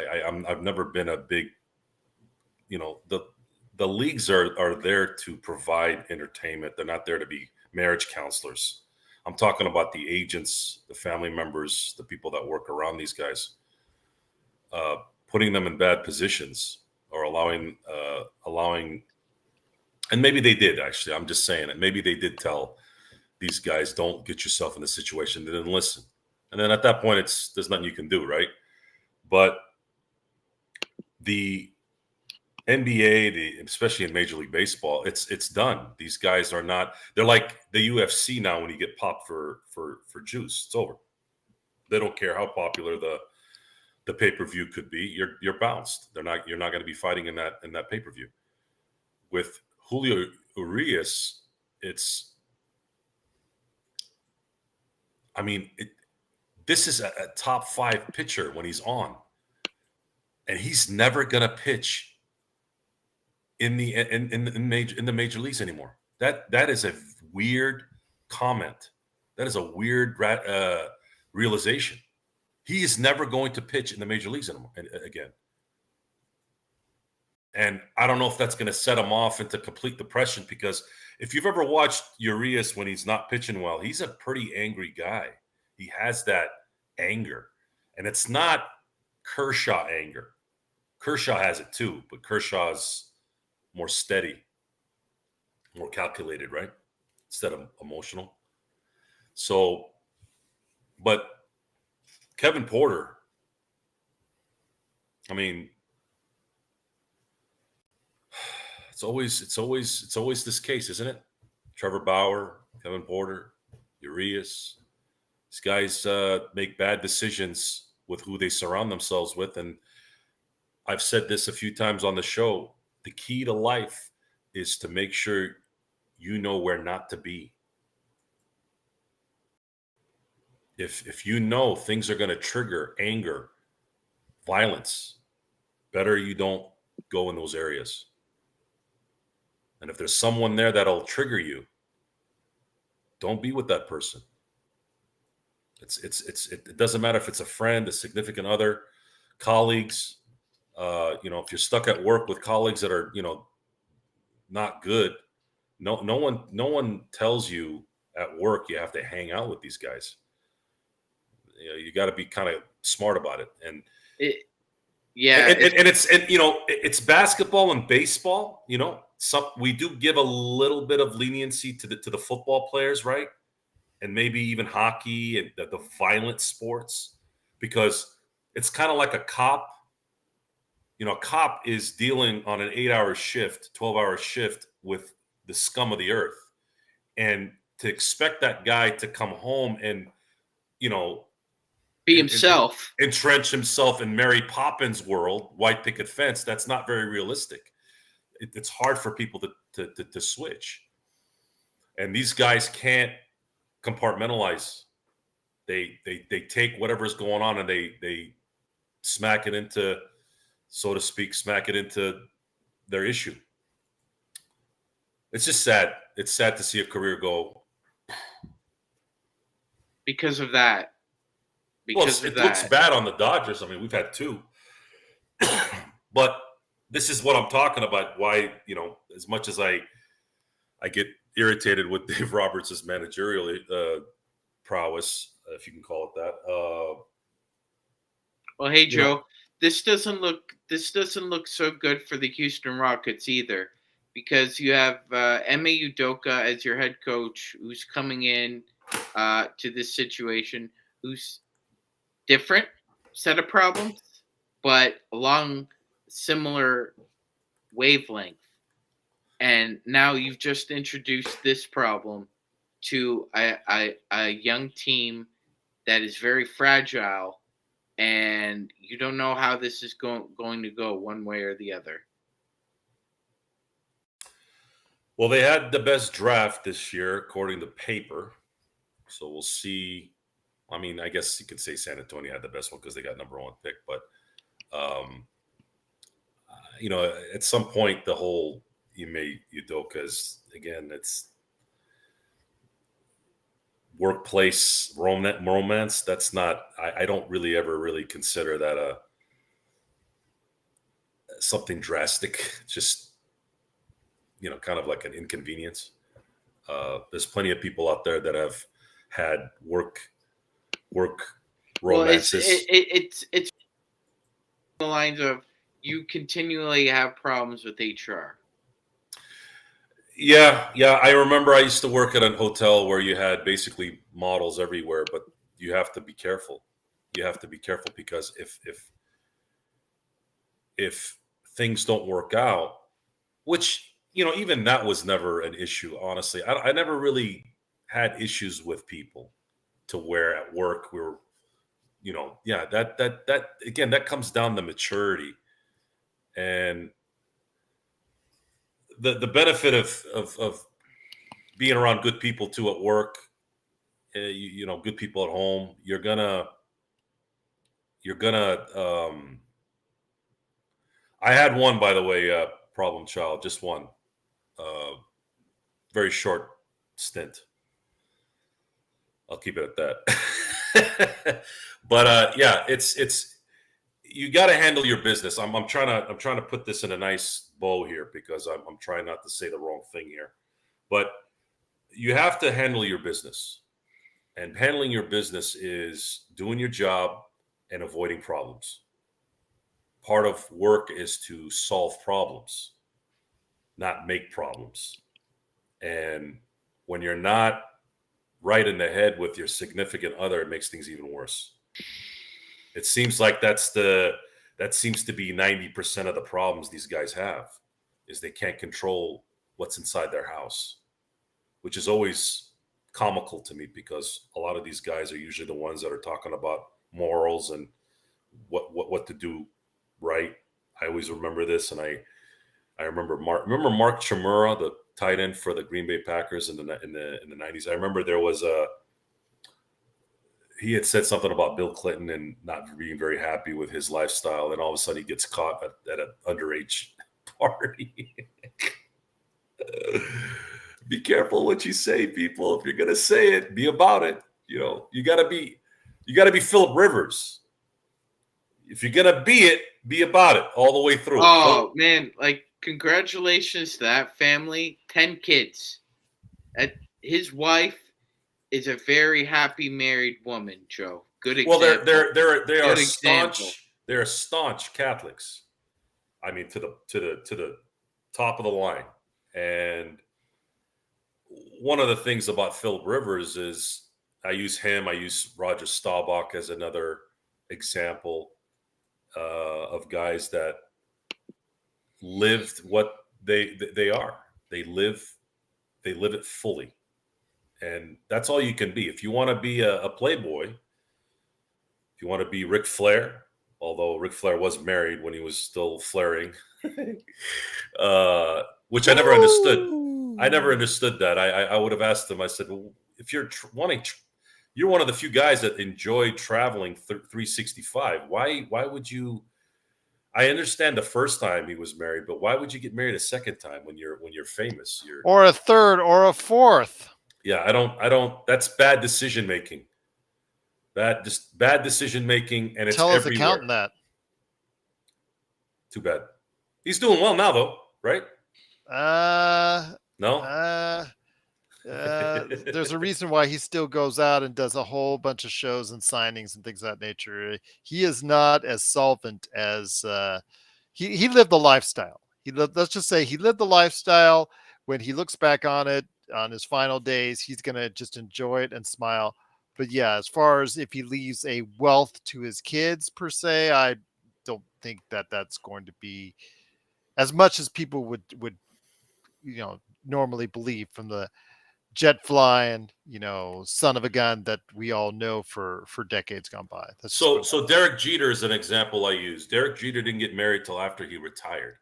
I've never been a big, the leagues are there to provide entertainment. They're not there to be marriage counselors. I'm talking about the agents, the family members, the people that work around these guys, putting them in bad positions or allowing, and maybe they did actually. I'm just saying it. Maybe they did tell these guys, don't get yourself in a situation. They didn't listen. And then at that point, there's nothing you can do, right? But the NBA, especially in Major League Baseball, it's done. These guys are not. They're like the UFC now. When you get popped for juice, it's over. They don't care how popular the pay-per-view could be. You're bounced. You're not going to be fighting in that pay-per-view. With Julio Urias, this is a top 5 pitcher when he's on, and he's never going to pitch in the major leagues anymore. That is a weird comment. That is a weird realization. He is never going to pitch in the major leagues anymore again. And I don't know if that's going to set him off into complete depression, because if you've ever watched Urias when he's not pitching well, he's a pretty angry guy. He has that anger, and it's not Kershaw anger. Kershaw has it too, but Kershaw's more steady, more calculated, right? Instead of emotional. So, but Kevin Porter, I mean, it's always this case, isn't it? Trevor Bauer, Kevin Porter, Urias. These guys make bad decisions with who they surround themselves with. And I've said this a few times on the show. The key to life is to make sure you know where not to be. If you know things are going to trigger anger, violence, better you don't go in those areas. And if there's someone there that'll trigger you, don't be with that person. It doesn't matter if it's a friend, a significant other, colleagues. If you're stuck at work with colleagues that are, not good, no one tells you at work you have to hang out with these guys. You got to be kind of smart about it. And it's basketball and baseball. We do give a little bit of leniency to the football players, right? And maybe even hockey and the violent sports, because it's kind of like a cop. A cop is dealing on an 8-hour shift, 12-hour shift with the scum of the earth. And to expect that guy to come home and, be himself, entrench himself in Mary Poppins world, white picket fence, that's not very realistic. It's hard for people to switch. And these guys can't compartmentalize. They take whatever's going on and they smack it into, so to speak, their issue. It's just sad. It's sad to see a career go because of that. It looks bad on the Dodgers. I mean, we've had 2. But this is what I'm talking about. Why, as much as I get irritated with Dave Roberts' managerial prowess, if you can call it that. Well, hey You know, Joe, this doesn't look so good for the Houston Rockets either, because you have Ime Udoka as your head coach, who's coming in to this situation, who's different set of problems, but along similar wavelength. And now you've just introduced this problem to a young team that is very fragile, and you don't know how this is going to go one way or the other. well, they had the best draft this year, according to paper. So we'll see. I mean, I guess you could say San Antonio had the best one because they got number 1 pick. But, at some point, the whole Ime Udoka is, again, it's workplace romance. That's not, I don't really ever really consider that something drastic. Just, kind of like an inconvenience. There's plenty of people out there that have had work romances. Well, it's the lines of you continually have problems with HR. Yeah. I remember I used to work at a hotel where you had basically models everywhere, but you have to be careful. You have to be careful because if things don't work out, which even that was never an issue. Honestly, I never really had issues with people to where at work we were, that again, that comes down to maturity and the benefit of being around good people too at work. Good people at home. You're gonna. I had one, by the way, problem child, just one. Very short stint. I'll keep it at that. But yeah, it's you got to handle your business. I'm trying to put this in a nice bow here because I'm trying not to say the wrong thing here. But you have to handle your business, and handling your business is doing your job and avoiding problems. Part of work is to solve problems, not make problems. And when you're not right in the head with your significant other, it makes things even worse. It seems like that seems to be 90% of the problems these guys have is they can't control what's inside their house, which is always comical to me because a lot of these guys are usually the ones that are talking about morals and what to do right. I always remember this, and I remember Mark Chimura, the tight end for the Green Bay Packers in the 90s. I remember there was he had said something about Bill Clinton and not being very happy with his lifestyle, and all of a sudden he gets caught at an underage party. Be careful what you say, people. If you're gonna say it, be about it. You gotta be Phillip Rivers. If you're gonna be it, be about it all the way through. Oh man, congratulations to that family. 10 kids. His wife is a very happy married woman, Joe. Good example. Well, they are staunch. They're staunch Catholics. I mean, to the top of the line. And one of the things about Phillip Rivers is I use Roger Staubach as another example of guys that lived what they are. They live it fully. And that's all you can be. If you want to be a playboy, if you want to be Ric Flair, although Ric Flair was married when he was still flaring, which I never understood. I never understood that. I would have asked him, I said, well, if you're you're one of the few guys that enjoy traveling 365. Why would you? I understand the first time he was married, but why would you get married a second time when you're famous? Or a third or a fourth. Yeah, I don't. That's bad decision making. Bad decision making, and it's Tell his everywhere. accountant that. Too bad. He's doing well now, though, right? No. No. There's a reason why he still goes out and does a whole bunch of shows and signings and things of that nature. He is not as solvent as he lived the lifestyle. Let's just say he lived the lifestyle. When he looks back on it on his final days, he's gonna just enjoy it and smile. But yeah, as far as if he leaves a wealth to his kids per se, I don't think that that's going to be as much as people would normally believe from the jet flying, son of a gun that we all know for decades gone by. So Derek Jeter is an example I use. Derek Jeter didn't get married till after he retired.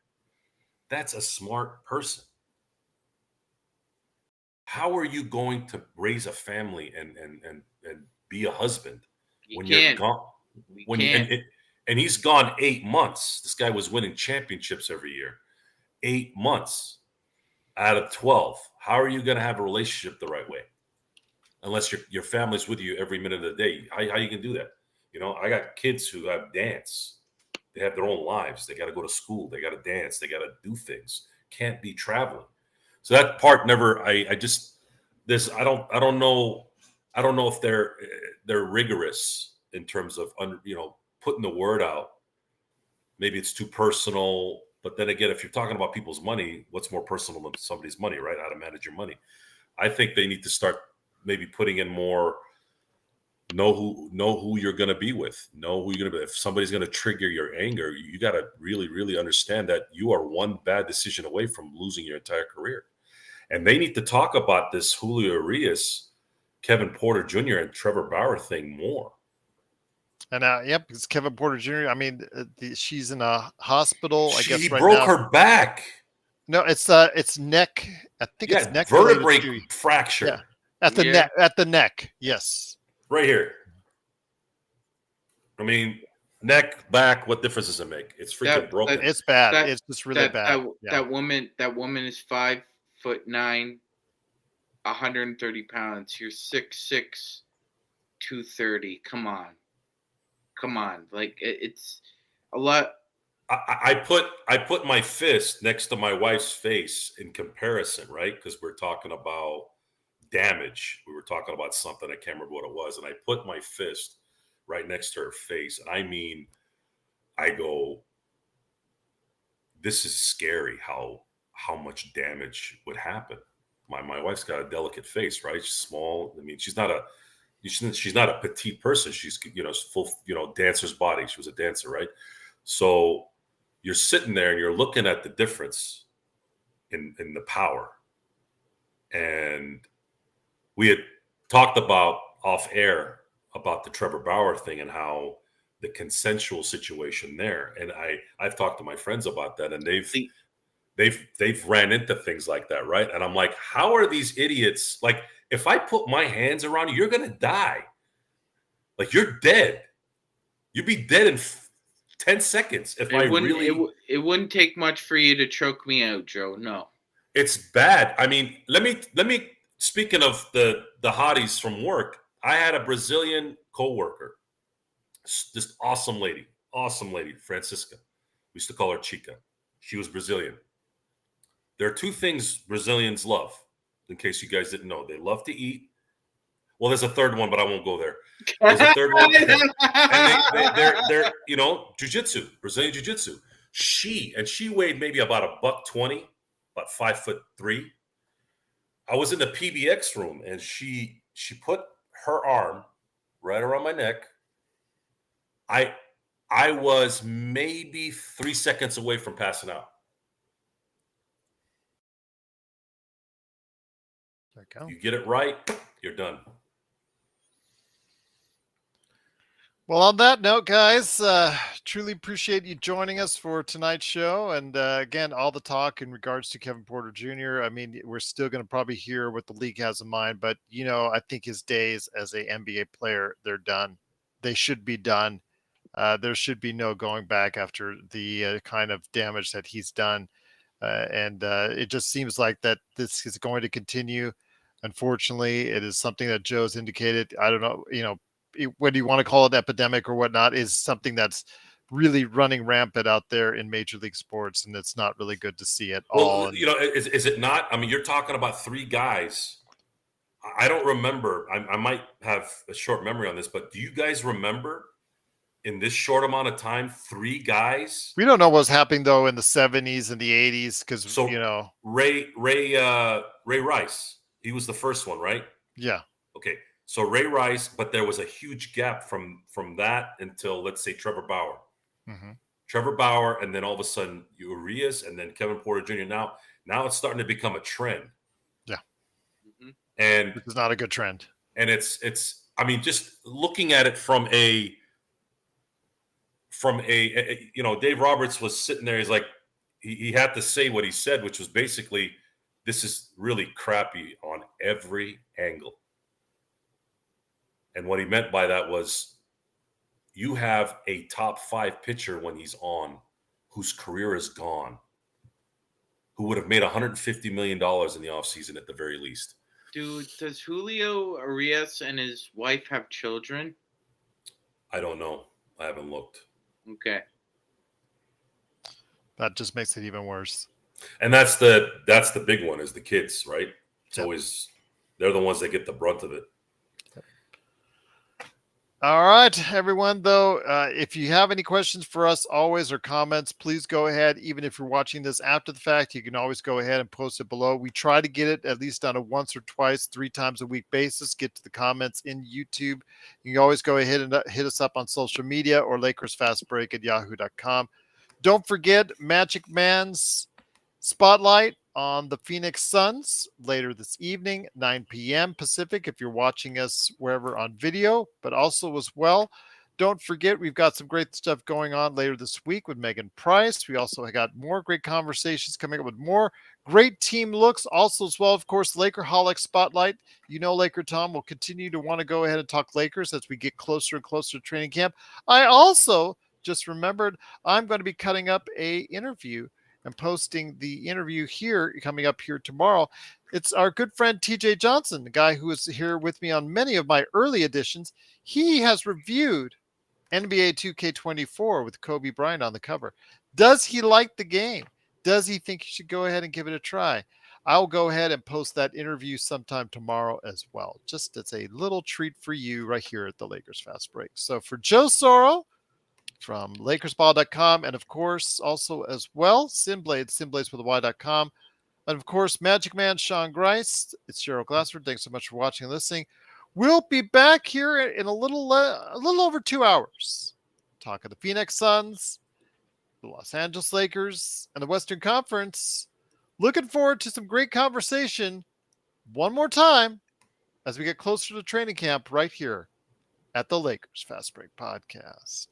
That's a smart person. How are you going to raise a family and be a husband when you're gone? And he's gone 8 months. This guy was winning championships every year. 8 months out of 12. How are you going to have a relationship the right way? Unless your family's with you every minute of the day. How you can do that? I got kids who have dance. They have their own lives. They got to go to school. They got to dance. They got to do things. Can't be traveling. So that part never. I don't know if they're rigorous in terms of putting the word out. Maybe it's too personal. But then again, if you're talking about people's money, what's more personal than somebody's money, right? How to manage your money. I think they need to start maybe putting in more. Know who you're going to be with. Know who you're going to be. If somebody's going to trigger your anger, you got to really, really understand that you are one bad decision away from losing your entire career. And they need to talk about this Julio Urias, Kevin Porter Jr., and Trevor Bauer thing more. And yep, it's Kevin Porter Jr. I mean, she's in a hospital. I guess He right broke now. her back. No, it's neck. I think it's neck vertebrae fracture. Yeah, at the neck. Yes, right here. I mean, neck, back. What difference does it make? It's freaking broken. It's bad. It's just really bad. That woman is 5'9", 130 pounds. You're 6'6", 230. Come on. Like it's a lot. I put my fist next to my wife's face in comparison, right? Because we're talking about damage. We were talking about something. I can't remember what it was. And I put my fist right next to her face. And I go, this is scary how much damage would happen. My wife's got a delicate face, right? She's small. I mean, she's not a petite person. She's, full, dancer's body. She was a dancer, right? So you're sitting there and you're looking at the difference in the power. And we had talked about off air about the Trevor Bauer thing and how the consensual situation there. And I've talked to my friends about that, and they've ran into things like that, right? And I'm like, how are these idiots? Like, if I put my hands around you, you're gonna die. Like, you're dead. You'd be dead in 10 seconds if it wouldn't take much for you to choke me out, Joe. No, it's bad. I mean, let me. Speaking of the hotties from work, I had a Brazilian coworker, this awesome lady, Francisca. We used to call her Chica. She was Brazilian. There are two things Brazilians love, in case you guys didn't know. They love to eat. Well, there's a third one, but I won't go there. There's a third one. And they're jiu-jitsu, Brazilian jiu-jitsu. She weighed maybe about $120, about 5'3". I was in the PBX room, and she put her arm right around my neck. I was maybe 3 seconds away from passing out. There you go. You get it right, you're done. Well, on that note, guys, truly appreciate you joining us for tonight's show. And again, all the talk in regards to Kevin Porter Jr. I mean, we're still going to probably hear what the league has in mind, but I think his days as a NBA player, they're done. They should be done. There should be no going back after the kind of damage that he's done. And it just seems like that this is going to continue. Unfortunately, it is something that Joe's indicated. I don't know, whether you want to call it epidemic or whatnot, is something that's really running rampant out there in Major League sports, and it's not really good to see at all. Is it not? I mean, you're talking about three guys I don't remember. I might have a short memory on this, but do you guys remember in this short amount of time, 3 guys? We don't know what's happening though in the 70s and the 80s because So Ray Rice, he was the first one, right? Yeah. Okay, so Ray Rice, but there was a huge gap from that until, let's say, Trevor Bauer. Mm-hmm. Trevor Bauer, and then all of a sudden Urias, and then Kevin Porter Jr. Now it's starting to become a trend. Yeah. Mm-hmm. And which is not a good trend. And it's I mean, just looking at it from a Dave Roberts was sitting there, he's like, he had to say what he said, which was basically, this is really crappy on every angle. And what he meant by that was, you have a top 5 pitcher when he's on, whose career is gone, who would have made $150 million in the offseason at the very least. Dude, does Julio Urias and his wife have children? I don't know. I haven't looked. Okay. That just makes it even worse. And that's the big one, is the kids, right? It's Yep. always, they're the ones that get the brunt of it. All right, everyone, though, if you have any questions for us always or comments, please go ahead. Even if you're watching this after the fact, you can always go ahead and post it below. We try to get it at least on a once or twice, 3 times a week basis, get to the comments in YouTube. You can always go ahead and hit us up on social media or LakersFastBreak@yahoo.com. Don't forget Magic Man's Spotlight on the Phoenix Suns later this evening, 9 p.m. Pacific, if you're watching us wherever on video, but also as well, don't forget we've got some great stuff going on later this week with Megan Price. We also got more great conversations coming up with more great team looks also as well. Of course, Lakerholic Spotlight. You know, Laker Tom will continue to want to go ahead and talk Lakers as we get closer and closer to training camp. I also just remembered I'm going to be cutting up a interview and posting the interview here coming up here tomorrow. It's our good friend TJ Johnson, the guy who is here with me on many of my early editions. He has reviewed NBA 2K24 with Kobe Bryant on the cover. Does he like the game? Does he think you should go ahead and give it a try? I'll go ahead and post that interview sometime tomorrow as well. Just as a little treat for you right here at the Lakers Fast Break. So for Joe Soro, from LakersBall.com, and of course, also as well, Simblades with a Y.com, and of course, Magic Man Sean Grice. It's Gerald Glassford. Thanks so much for watching and listening. We'll be back here in a little over 2 hours. Talk of the Phoenix Suns, the Los Angeles Lakers, and the Western Conference. Looking forward to some great conversation one more time as we get closer to training camp right here at the Lakers Fast Break Podcast.